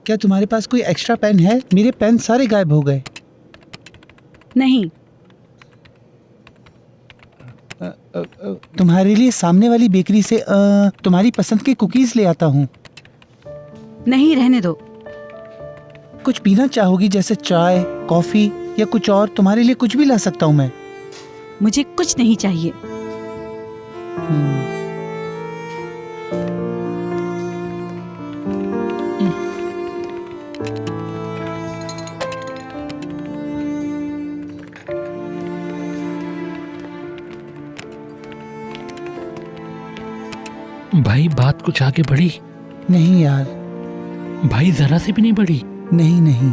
क्या तुम्हारे पास कोई एक्स्ट्रा पेन है? मेरे पेन सारे गायब हो गए। नहीं। तुम्हारे लिए सामने वाली बेकरी से तुम्हारी पसंद के कुकीज ले आता हूँ। नहीं, रहने दो। कुछ पीना चाहोगी, जैसे चाय, कॉफी या कुछ और? तुम्हारे लिए कुछ भी ला सकता हूँ मैं। मुझे कुछ नहीं चाहिए। भाई बात कुछ आगे बढ़ी? नहीं यार, भाई जरा से भी नहीं बढ़ी? नहीं नहीं।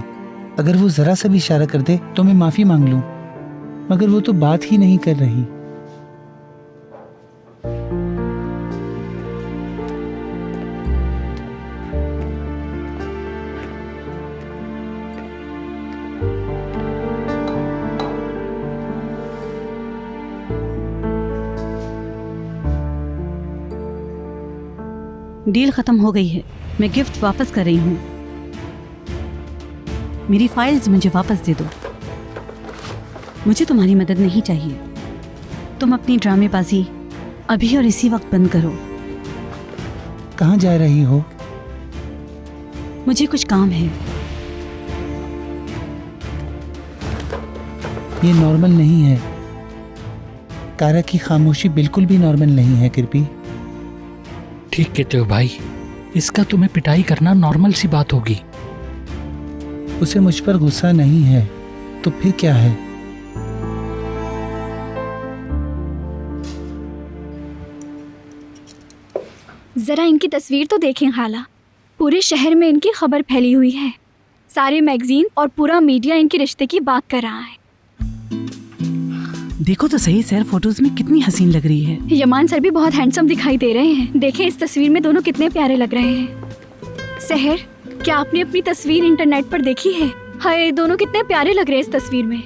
अगर वो जरा सा भी इशारा कर दे तो मैं माफी मांग लूं, मगर वो तो बात ही नहीं कर रही। डील खत्म हो गई है। मैं गिफ्ट वापस कर रही हूँ। मेरी फाइल्स मुझे वापस दे दो। मुझे तुम्हारी मदद नहीं चाहिए। तुम अपनी ड्रामेबाजी अभी और इसी वक्त बंद करो। कहाँ जा रही हो? मुझे कुछ काम है। ये नॉर्मल नहीं है। कारा की खामोशी बिल्कुल भी नॉर्मल नहीं है कृपी। ठीक कहते हो भाई, इसका तुम्हें पिटाई करना नॉर्मल सी बात होगी। उसे मुझ पर गुस्सा नहीं है तो फिर क्या है? जरा इनकी तस्वीर तो देखें खाला। पूरे शहर में इनकी खबर फैली हुई है। सारे मैगजीन और पूरा मीडिया इनके रिश्ते की बात कर रहा है। देखो तो सही सर, फोटोज में कितनी हसीन लग रही है। यमान सर भी बहुत हैंडसम दिखाई दे रहे हैं। देखें इस तस्वीर में दोनों कितने प्यारे लग रहे हैं। सहर, क्या आपने अपनी तस्वीर इंटरनेट पर देखी है? हाय, दोनों कितने प्यारे लग रहे हैं इस तस्वीर में।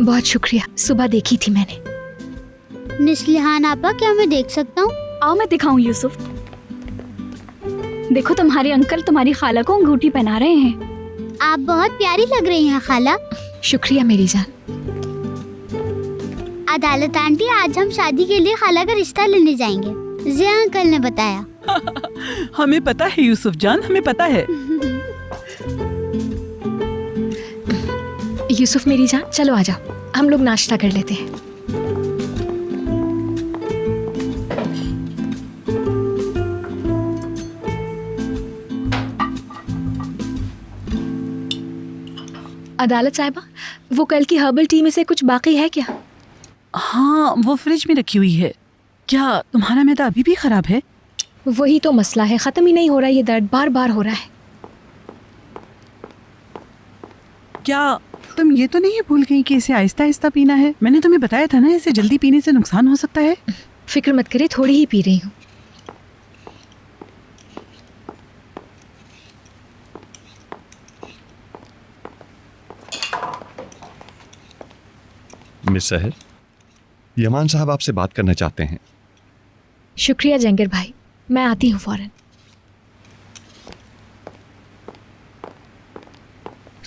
बहुत शुक्रिया, सुबह देखी थी मैंने। निस्लिहान आपा, क्या मैं देख सकता हूँ? आओ मैं दिखाऊं यूसुफ। देखो तुम्हारे अंकल तुम्हारी खाला को अंगूठी पहना रहे हैं। आप बहुत प्यारी लग रही हैं खाला। शुक्रिया मेरी जान। अदालत आंटी, आज हम शादी के लिए खाला का रिश्ता लेने जाएंगे, जिया अंकल ने बताया। हमें पता है यूसुफ जान, हमें पता है। यूसुफ मेरी जान, चलो आ जाओ, हम लोग नाश्ता कर लेते हैं। अदालत साहिबा, वो कल की हर्बल टी में से कुछ बाकी है क्या? हाँ, वो फ्रिज में रखी हुई है। क्या तुम्हारा मैदा अभी भी खराब है? वही तो मसला है, खत्म ही नहीं हो रहा। ये दर्द बार बार हो रहा है। क्या तुम ये तो नहीं भूल गई कि इसे आहिस्ता आहिस्ता पीना है? मैंने तुम्हें बताया था ना, इसे जल्दी पीने से नुकसान हो सकता है। फिक्र मत करे, थोड़ी ही पी रही हूँ। मिस सहर, यमान साहब आपसे बात करना चाहते हैं। शुक्रिया जंगिर भाई, मैं आती हूँ फौरन।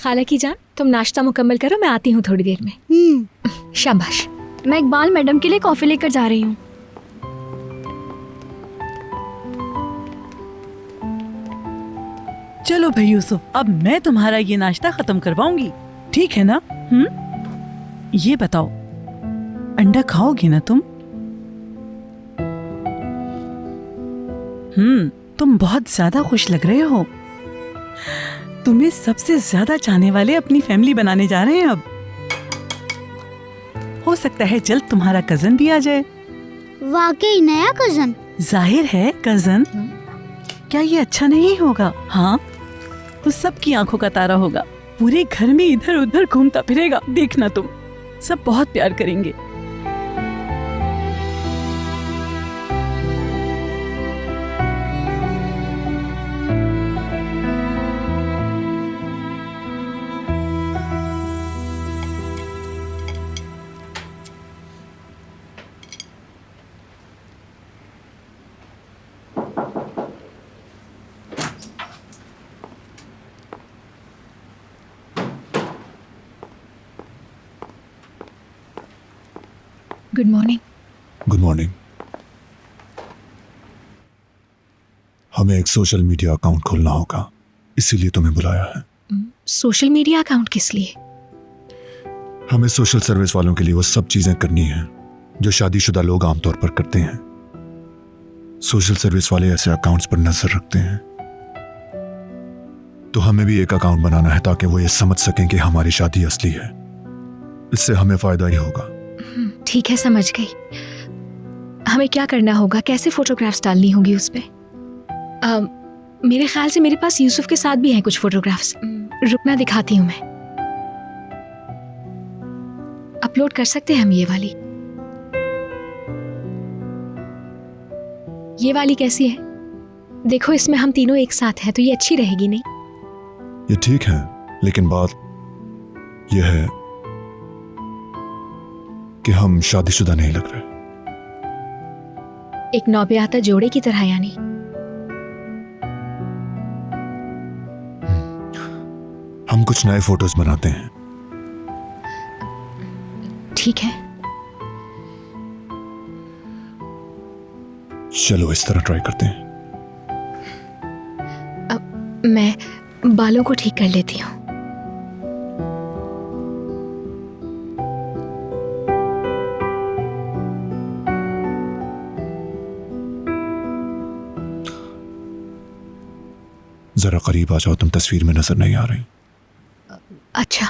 खाला की जान, तुम नाश्ता मुकम्मल करो, मैं आती हूँ थोड़ी देर में। शाबाश। मैं इकबाल मैडम के लिए कॉफी लेकर जा रही हूँ। चलो भाई यूसुफ, अब मैं तुम्हारा ये नाश्ता खत्म करवाऊंगी, ठीक है ना? ये बताओ, अंडा खाओगे ना तुम? तुम बहुत ज्यादा खुश लग रहे हो। तुम्हें सबसे ज्यादा चाहने वाले अपनी फैमिली बनाने जा रहे हैं अब। हो सकता है जल्द तुम्हारा कजन भी आ जाए। वाकई नया कजन? जाहिर है कजन। क्या ये अच्छा नहीं होगा? हाँ, तो सबकी आंखों का तारा होगा। पूरे घर में इधर उधर घूमता फिरेगा। देखना तुम, सब बहुत प्यार करेंगे। Good morning. Good morning. हमें एक सोशल मीडिया अकाउंट खोलना होगा, इसीलिए तुम्हें बुलाया है। सोशल मीडिया अकाउंट किस लिए? हमें सोशल सर्विस वालों के लिए वो सब चीजें करनी है जो शादीशुदा लोग आमतौर पर करते हैं। सोशल सर्विस वाले ऐसे अकाउंट्स पर नजर रखते हैं, तो हमें भी एक अकाउंट बनाना है ताकि वो ये समझ सकें कि हमारी शादी असली है। इससे हमें फायदा ही होगा। ठीक है, समझ गई। हमें क्या करना होगा? कैसे फोटोग्राफ्स डालनी होगी उस पे? मेरे ख्याल से मेरे पास यूसुफ के साथ भी हैं कुछ फोटोग्राफ्स। रुकना, दिखाती हूँ मैं। अपलोड कर सकते हैं हम ये वाली। ये वाली कैसी है? देखो, इसमें हम तीनों एक साथ हैं, तो ये अच्छी रहेगी नहीं? ये ठीक है, लेकिन बात यह है कि हम शादीशुदा नहीं लग रहे। एक नौबेआता जोड़े की तरह, यानी? हम कुछ नए फोटोज बनाते हैं। ठीक है, चलो इस तरह ट्राई करते हैं। मैं बालों को ठीक कर लेती हूँ। जरा करीब आ जाओ, तुम तस्वीर में नजर नहीं आ रही। अच्छा।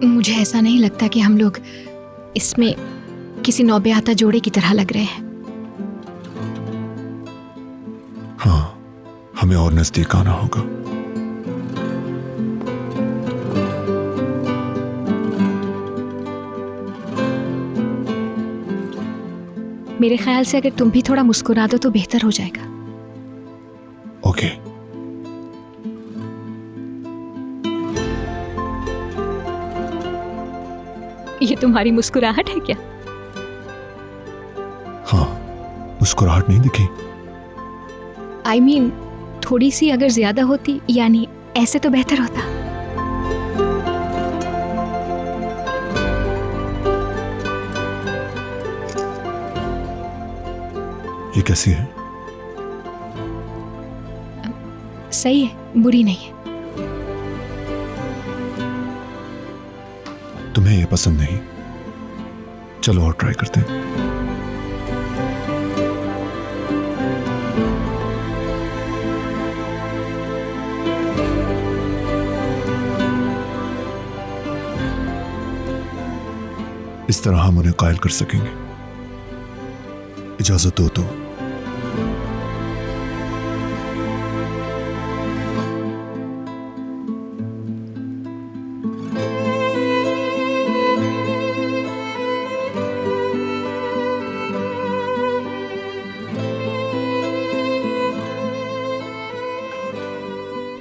मुझे ऐसा नहीं लगता कि हम लोग इसमें किसी नौबेआता जोड़े की तरह लग रहे हैं। हाँ, हमें और नजदीक आना होगा। मेरे ख्याल से अगर तुम भी थोड़ा मुस्कुरा दो तो बेहतर हो जाएगा। ओके। ये तुम्हारी मुस्कुराहट है क्या? हाँ, मुस्कुराहट नहीं दिखी? I mean, थोड़ी सी अगर ज्यादा होती, यानी ऐसे तो बेहतर होता। ये कैसी है? सही है, बुरी नहीं है। तुम्हें ये पसंद नहीं? चलो और ट्राई करते हैं। इस तरह हम उन्हें कायल कर सकेंगे। इजाजत दो तो।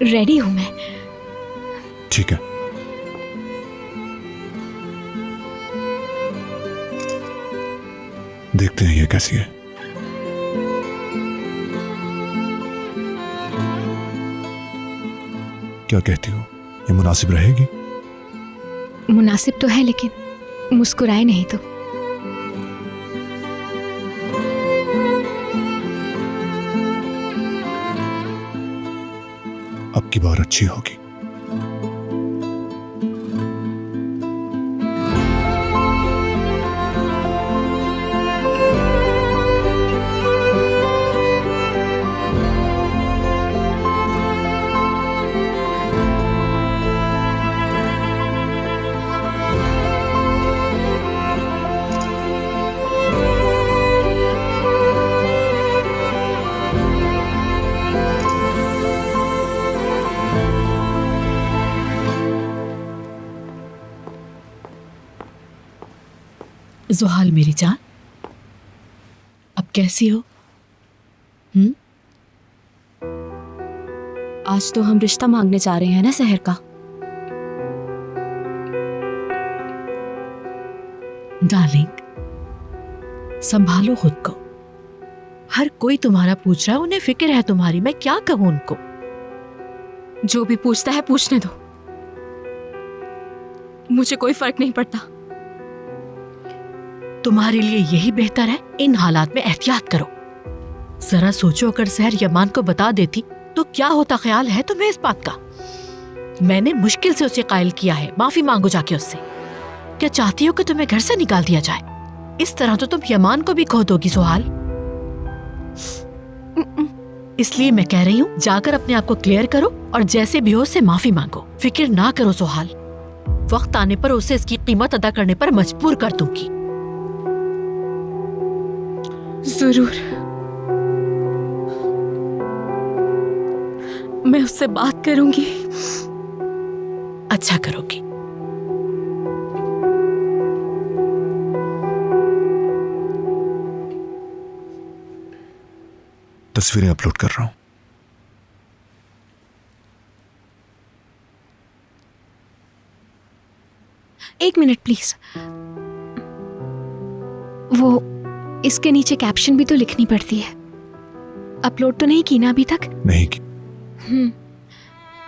रेडी हूं मैं। ठीक है। देखते हैं ये कैसी है। क्या कहती हो, ये मुनासिब रहेगी? मुनासिब तो है, लेकिन मुस्कुराए नहीं तो। अब की बार अच्छी होगी। ज़ुहाल मेरी जान, अब कैसी हो? आज तो हम रिश्ता मांगने जा रहे हैं ना सहर का। डार्लिंग, संभालो खुद को। हर कोई तुम्हारा पूछ रहा है, उन्हें फिक्र है तुम्हारी। मैं क्या कहूं उनको? जो भी पूछता है पूछने दो, मुझे कोई फर्क नहीं पड़ता। तुम्हारे लिए यही बेहतर है। इन हालात में एहतियात करो। जरा सोचो, अगर सहर यमान को बता देती तो क्या होता? ख्याल है तुम्हें इस बात का? मैंने मुश्किल से उसे कायल किया है। माफी मांगो जाके उससे। क्या चाहती हो कि तुम्हें घर से निकाल दिया जाए? इस तरह तो तुम यमान को भी खो दोगी सुहाल। इसलिए मैं कह रही हूँ, जाकर अपने आप को क्लियर करो और जैसे भी हो उससे माफी मांगो। फिक्र ना करो सुहाल, वक्त आने पर उसे इसकी कीमत अदा करने पर मजबूर कर दूंगी। जरूर, मैं उससे बात करूंगी। अच्छा करोगी। तस्वीरें अपलोड कर रहा हूं। एक मिनट प्लीज। वो इसके नीचे कैप्शन भी तो लिखनी पड़ती है। अपलोड तो नहीं की ना अभी तक? नहीं की।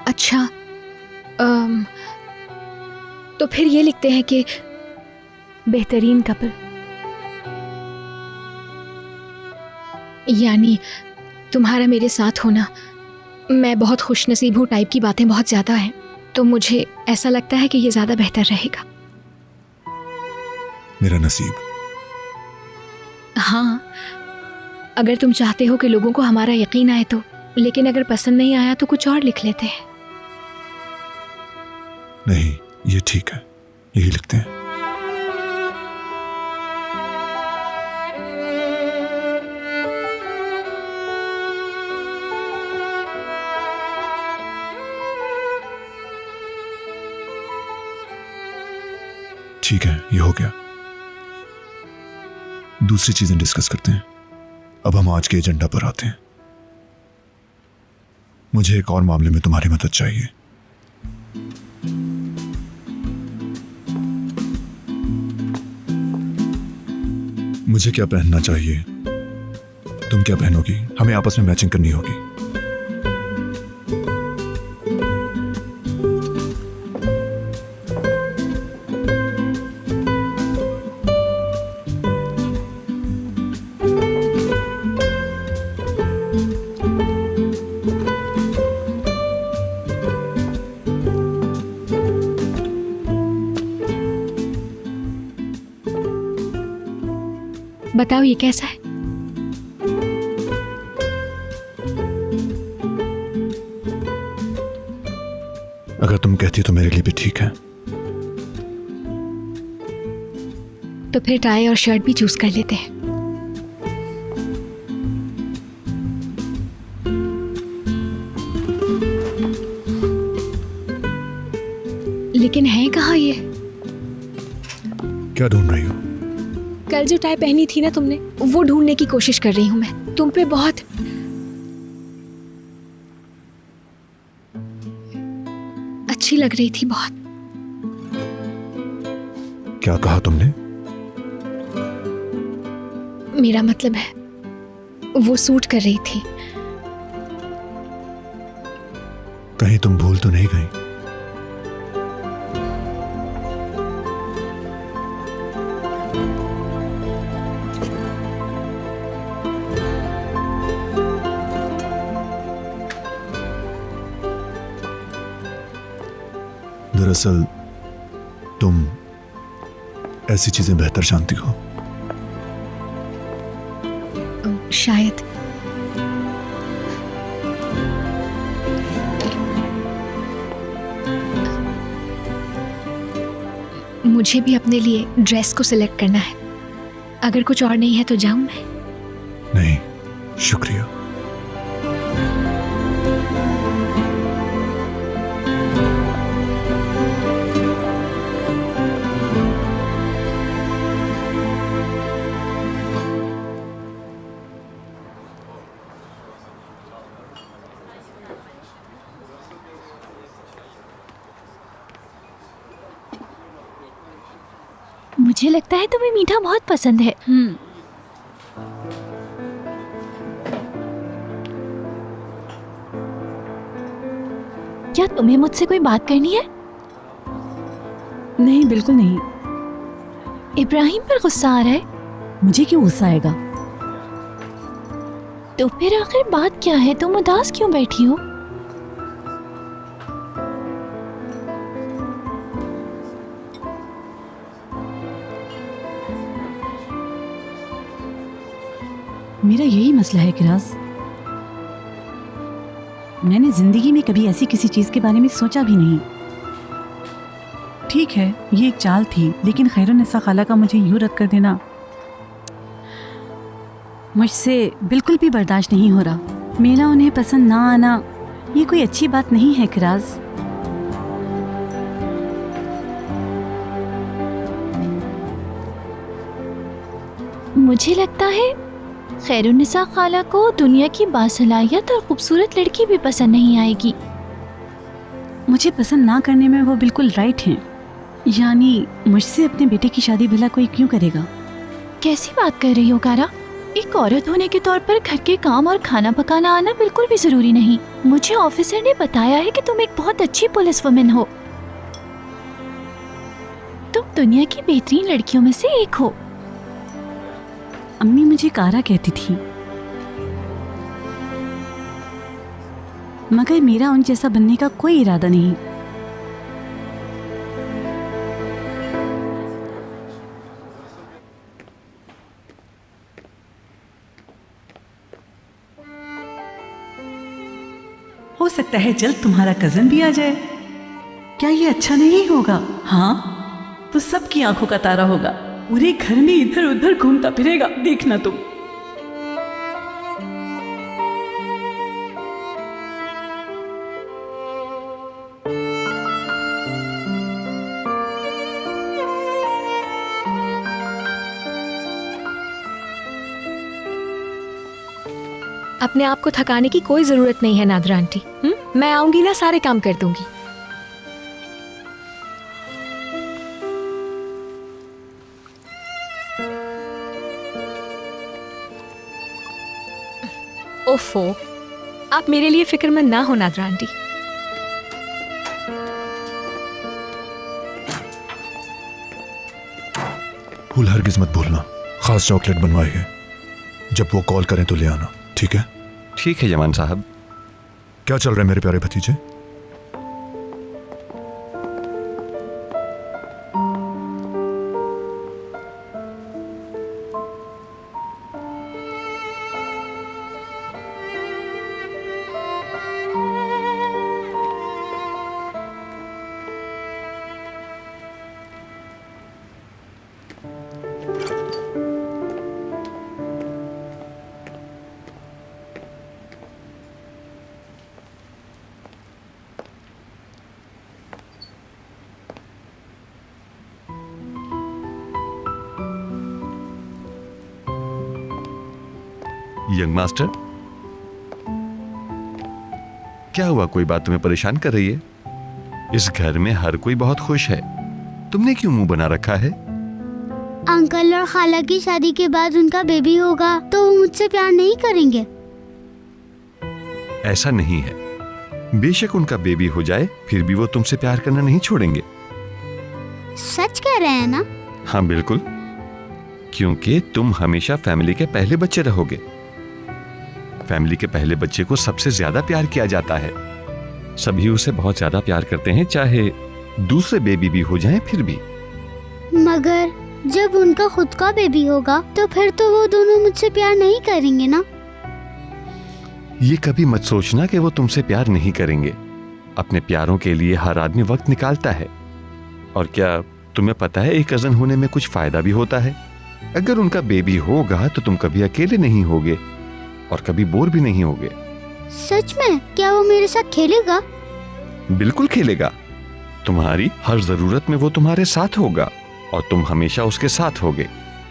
अच्छा, तो फिर ये लिखते हैं कि बेहतरीन कपल, यानी तुम्हारा मेरे साथ होना, मैं बहुत खुशनसीब हूँ टाइप की बातें बहुत ज़्यादा हैं, तो मुझे ऐसा लगता है कि ये ज़्यादा बेहतर रहेगा। मेरा नसीब। हाँ, अगर तुम चाहते हो कि लोगों को हमारा यकीन आए तो, लेकिन अगर पसंद नहीं आया तो कुछ और लिख लेते हैं। नहीं, ये ठीक है, यही लिखते हैं। ठीक है, ये हो गया। दूसरी चीजें डिस्कस करते हैं। अब हम आज के एजेंडा पर आते हैं। मुझे एक और मामले में तुम्हारी मदद चाहिए। मुझे क्या पहनना चाहिए, तुम क्या पहनोगी? हमें आपस में मैचिंग करनी होगी। बताओ ये कैसा है? अगर तुम कहती तो मेरे लिए भी ठीक है। तो फिर टाई और शर्ट भी चूज कर लेते हैं। लेकिन है कहाँ ये? क्या ढूंढ रही हो? कल जो टाई पहनी थी ना तुमने, वो ढूंढने की कोशिश कर रही हूं मैं। तुम पे बहुत अच्छी लग रही थी, बहुत। क्या कहा तुमने? मेरा मतलब है, वो सूट कर रही थी। कहीं तुम भूल तो नहीं गई? दरअसल तुम ऐसी चीजें बेहतर जानती हो। शायद। मुझे भी अपने लिए ड्रेस को सिलेक्ट करना है। अगर कुछ और नहीं है तो जाऊं मैं? नहीं, शुक्रिया। मुझे लगता है तुम्हें मीठा बहुत पसंद है। क्या तुम्हें मुझसे कोई बात करनी है? नहीं, बिल्कुल नहीं। इब्राहिम पर गुस्सा आ रहा है? मुझे क्यों गुस्सा आएगा? तो फिर आखिर बात क्या है? तुम उदास क्यों बैठी हो? मेरा यही मसला है किरास। मैंने जिंदगी में कभी ऐसी किसी चीज के बारे में सोचा भी नहीं। ठीक है, ये एक चाल थी, लेकिन खैरुन्निसा खाला का मुझे यूं रद्द कर देना मुझसे बिल्कुल भी बर्दाश्त नहीं हो रहा। मेरा उन्हें पसंद ना आना ये कोई अच्छी बात नहीं है किरास। मुझे लगता है खैरुन्निसा खाला को दुनिया की बासलाहियत और खूबसूरत लड़की भी पसंद नहीं आएगी। मुझे पसंद ना करने में वो बिल्कुल राइट हैं। यानी मुझसे अपने बेटे की शादी भला कोई क्यों करेगा? कैसी बात कर रही हो कारा? एक औरत होने के तौर पर घर के काम और खाना पकाना आना बिल्कुल भी जरूरी नहीं। मुझे ऑफिसर ने बताया है कि तुम एक बहुत अच्छी पुलिस वुमेन हो। तुम दुनिया की बेहतरीन लड़कियों में से एक हो। अम्मी मुझे कारा कहती थी, मगर मेरा उन जैसा बनने का कोई इरादा नहीं। हो सकता है जल्द तुम्हारा कजन भी आ जाए। क्या ये अच्छा नहीं होगा? हाँ, तो सबकी आंखों का तारा होगा। पूरे घर में इधर उधर घूमता फिरेगा, देखना तुम। अपने आप को थकाने की कोई जरूरत नहीं है नादरा आंटी। मैं आऊंगी ना, सारे काम कर दूंगी। ओफो, आप मेरे लिए फिक्रमंद ना हो नादरा आंटी। फूल हरगिज मत भूलना, खास चॉकलेट बनवाई है। जब वो कॉल करें तो ले आना, ठीक है? ठीक है जमान साहब। क्या चल रहा है मेरे प्यारे भतीजे? यंग मास्टर, क्या हुआ? कोई बात तुम्हें परेशान कर रही है? इस घर में हर कोई बहुत खुश है, तुमने क्यों मुंह बना रखा है? अंकल और खाला की शादी के बाद उनका बेबी होगा तो वो मुझसे प्यार नहीं करेंगे। ऐसा नहीं है, बेशक उनका बेबी हो जाए फिर भी वो तुमसे प्यार करना नहीं छोड़ेंगे। सच कह रहे हैं ना? हाँ बिल्कुल, क्योंकि तुम हमेशा फैमिली के पहले बच्चे रहोगे। फैमिली के पहले बच्चे को सबसे ज्यादा प्यार किया जाता है। सभी उसे बहुत ज्यादा प्यार करते हैं, चाहे दूसरे बेबी भी हो जाएं फिर भी। मगर जब उनका खुद का बेबी होगा तो फिर तो वो दोनों मुझसे प्यार नहीं करेंगे ना? ये कभी मत सोचना कि वो तुमसे प्यार नहीं करेंगे। अपने प्यारों के लिए हर आदमी वक्त निकालता है। और क्या तुम्हें पता है एक कजन होने में कुछ फायदा भी होता है? अगर उनका बेबी होगा तो तुम कभी अकेले नहीं होगे और कभी बोर भी नहीं होगे। सच में? क्या वो मेरे साथ खेलेगा? बिल्कुल खेलेगा। तुम्हारी हर जरूरत में वो तुम्हारे साथ होगा और तुम हमेशा उसके साथ होगे।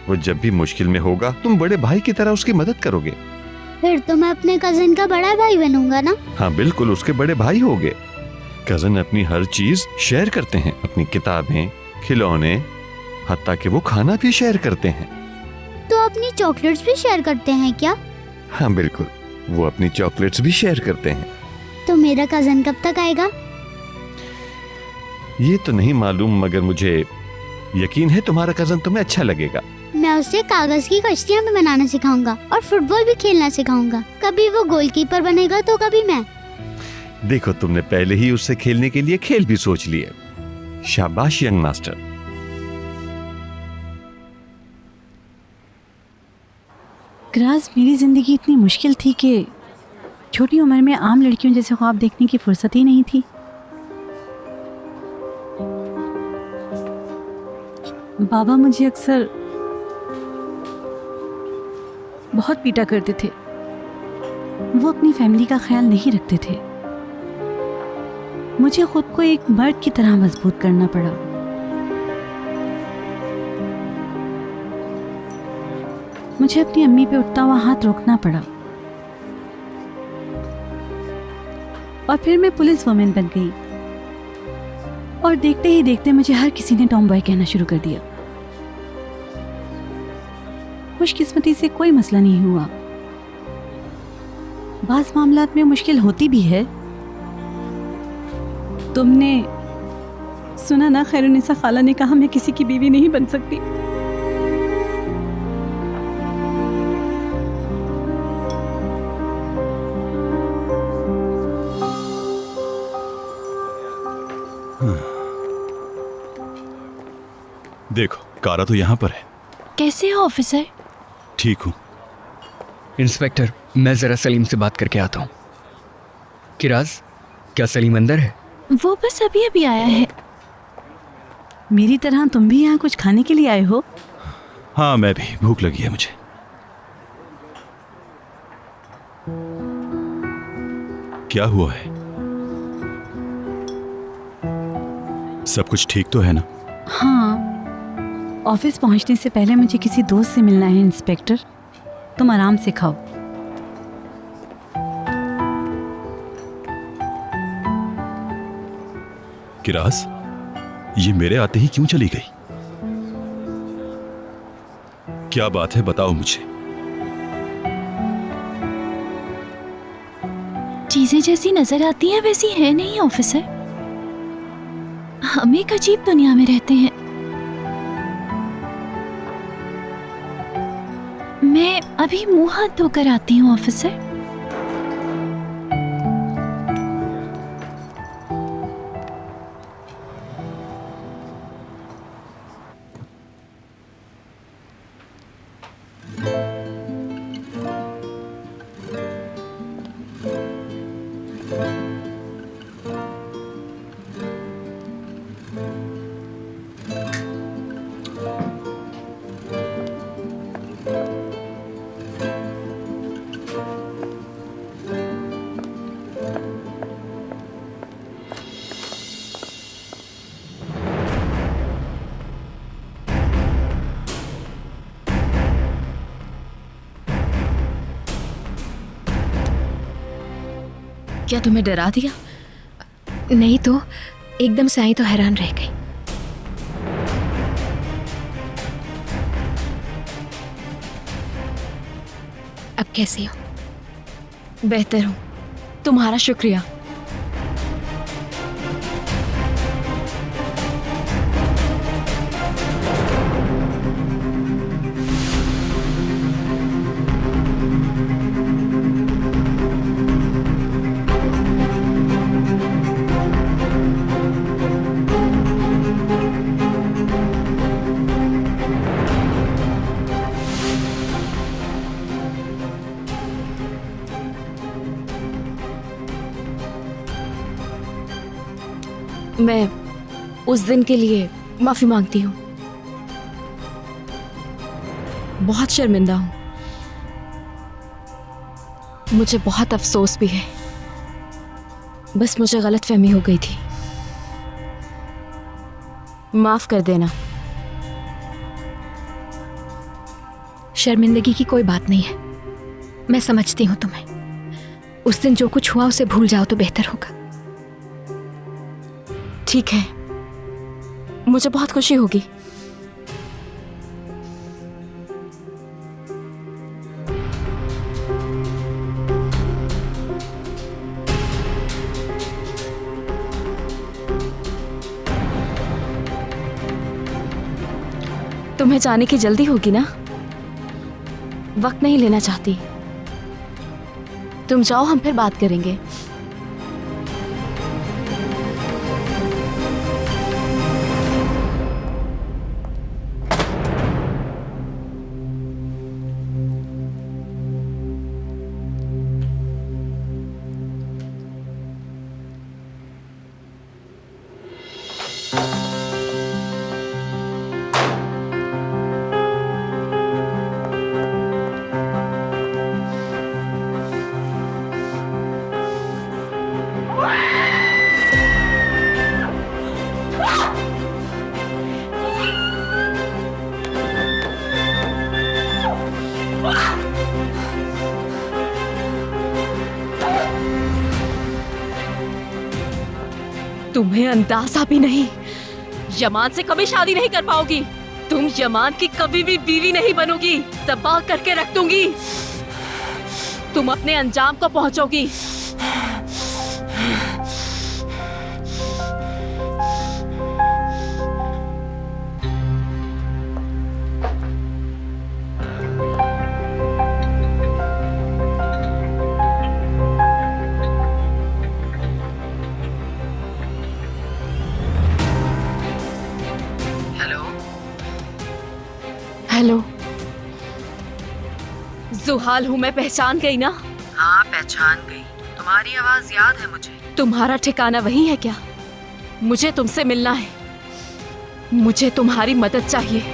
वो जब भी मुश्किल में होगा तुम बड़े भाई की तरह उसकी मदद करोगे। फिर तो मैं अपने कजिन का बड़ा भाई बनूंगा ना? हाँ बिल्कुल, उसके बड़े भाई होगे। कजन अपनी हर चीज शेयर करते हैं, अपनी किताबें, खिलौने, हत्ता कि वो खाना भी शेयर करते हैं। तो अपनी चॉकलेट्स भी शेयर करते हैं क्या? हाँ बिल्कुल, वो अपनी चॉकलेट्स भी शेयर करते हैं। तो मेरा कजन कब तक आएगा? ये तो नहीं मालूम, मगर मुझे यकीन है तुम्हारा कजन तुम्हें अच्छा लगेगा। मैं उसे कागज की कश्तियाँ भी बनाना सिखाऊंगा और फुटबॉल भी खेलना सिखाऊंगा। कभी वो गोलकीपर बनेगा तो कभी मैं। देखो, तुमने पहले ही उससे खेलने के लिए खेल भी सोच लिए। शाबाश यंग मास्टर। क्रास, मेरी जिंदगी इतनी मुश्किल थी कि छोटी उम्र में आम लड़कियों जैसे ख्वाब देखने की फुर्सत ही नहीं थी। बाबा मुझे अक्सर बहुत पीटा करते थे। वो अपनी फैमिली का ख्याल नहीं रखते थे। मुझे खुद को एक मर्द की तरह मजबूत करना पड़ा। मुझे अपनी अम्मी पे उठता हुआ हाथ रोकना पड़ा। और फिर मैं पुलिस वुमेन बन गई और देखते ही देखते मुझे हर किसी ने टॉम बॉय कहना शुरू कर दिया। खुशकिस्मती से कोई मसला नहीं हुआ। बाज़ मामलात में मुश्किल होती भी है। तुमने सुना ना, खैरुनिसा खाला ने कहा मैं किसी की बीवी नहीं बन सकती। देखो, कारा तो यहाँ पर है। कैसे हो ऑफिसर? ठीक हूँ। इंस्पेक्टर, मैं जरा सलीम से बात करके आता हूँ। किराज, क्या सलीम अंदर है? वो बस अभी अभी आया है। मेरी तरह तुम भी यहाँ कुछ खाने के लिए आए हो? हाँ, मैं भी, भूख लगी है मुझे। क्या हुआ है? सब कुछ ठीक तो है ना? हाँ, ऑफिस पहुंचने से पहले मुझे किसी दोस्त से मिलना है इंस्पेक्टर। तुम आराम से खाओ। किरास, ये मेरे आते ही क्यों चली गई? क्या बात है, बताओ मुझे। चीजें जैसी नजर आती हैं वैसी है नहीं ऑफिसर। हम एक अजीब दुनिया में रहते हैं। मैं अभी मुंह हाथ धोकर आती हूँ ऑफिसर। क्या तुम्हें डरा दिया? नहीं तो एकदम से आई तो हैरान रह गई। अब कैसी हो? बेहतर हूँ, तुम्हारा शुक्रिया। मैं उस दिन के लिए माफी मांगती हूँ। बहुत शर्मिंदा हूँ। मुझे बहुत अफसोस भी है। बस मुझे गलतफहमी हो गई थी। माफ कर देना। शर्मिंदगी की कोई बात नहीं है, मैं समझती हूँ तुम्हें। उस दिन जो कुछ हुआ उसे भूल जाओ तो बेहतर होगा। ठीक है, मुझे बहुत खुशी होगी। तुम्हें जाने की जल्दी होगी ना? वक्त नहीं लेना चाहती। तुम जाओ, हम फिर बात करेंगे। तुम्हें अंदाजा भी नहीं, यमान से कभी शादी नहीं कर पाओगी। तुम यमान की कभी भी बीवी नहीं बनोगी, तबाह करके रख दूंगी। तुम अपने अंजाम को पहुंचोगी। हेलो, जुहाल हूँ मैं, पहचान गई ना? हाँ पहचान गई, तुम्हारी आवाज याद है मुझे। तुम्हारा ठिकाना वही है क्या? मुझे तुमसे मिलना है, मुझे तुम्हारी मदद चाहिए।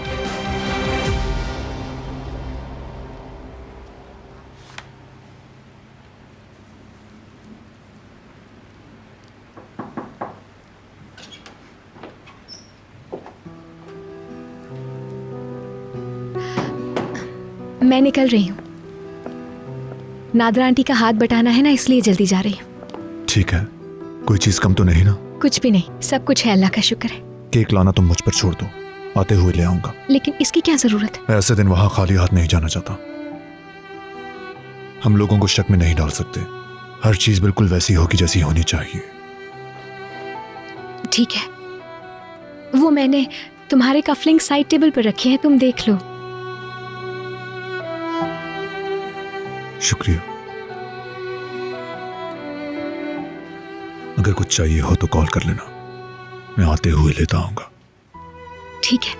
मैं निकल रही हूँ। नादरा आंटी का हाथ बटाना है ना, इसलिए जल्दी जा रही हूँ। ठीक है, कोई चीज कम तो नहीं ना? कुछ भी नहीं, सब कुछ है, अल्लाह का शुक्र है। केक लाना तुम मुझ पर छोड़ दो, आते हुए ले आऊंगा। लेकिन इसकी क्या जरूरत है? मैं ऐसे दिन वहां खाली हाथ नहीं जाना चाहता। हम लोगों को शक में नहीं डाल सकते। हर चीज बिल्कुल वैसी होगी जैसी होनी चाहिए। ठीक है, वो मैंने तुम्हारे कफलिंग साइड टेबल पर रखे हैं, तुम देख लो। शुक्रिया। अगर कुछ चाहिए हो तो कॉल कर लेना, मैं आते हुए लेता आऊंगा। ठीक है।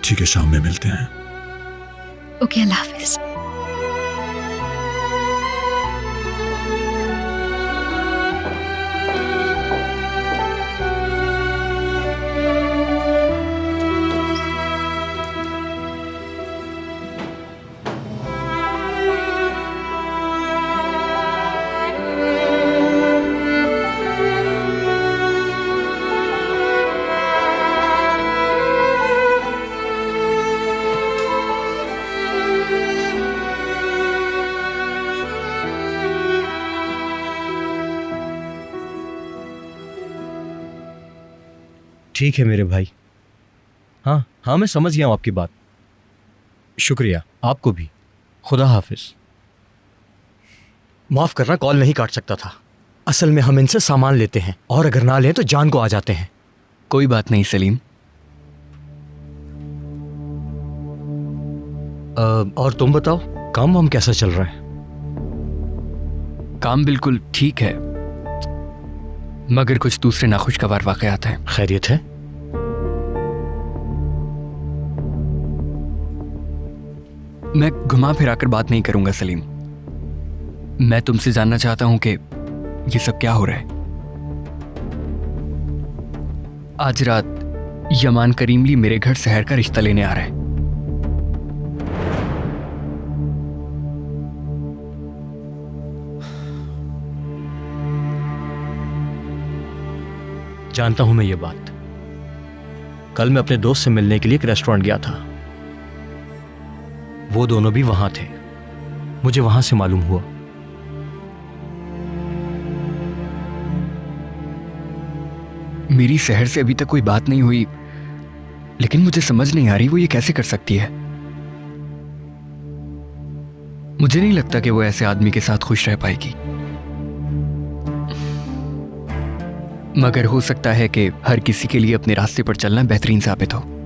ठीक है, शाम में मिलते हैं। ओके, अल्लाह हाफिज। ठीक है मेरे भाई। हाँ हाँ, मैं समझ गया हूँ आपकी बात। शुक्रिया, आपको भी। खुदा हाफिज। माफ करना, कॉल नहीं काट सकता था। असल में हम इनसे सामान लेते हैं और अगर ना लें तो जान को आ जाते हैं। कोई बात नहीं सलीम। और तुम बताओ, काम वाम कैसा चल रहा है? काम बिल्कुल ठीक है, मगर कुछ दूसरे नाखुशगवार वाकयात हैं। खैरियत है? मैं घुमा फिरा कर बात नहीं करूंगा सलीम। मैं तुमसे जानना चाहता हूं कि ये सब क्या हो रहा है। आज रात यमान करीमली मेरे घर शहर का रिश्ता लेने आ रहा है। जानता हूं मैं ये बात। कल मैं अपने दोस्त से मिलने के लिए एक रेस्टोरेंट गया था। वो दोनों भी वहां थे, मुझे वहां से मालूम हुआ। मेरी शहर से अभी तक कोई बात नहीं हुई, लेकिन मुझे समझ नहीं आ रही वो ये कैसे कर सकती है। मुझे नहीं लगता कि वो ऐसे आदमी के साथ खुश रह पाएगी। मगर हो सकता है कि हर किसी के लिए अपने रास्ते पर चलना बेहतरीन साबित हो।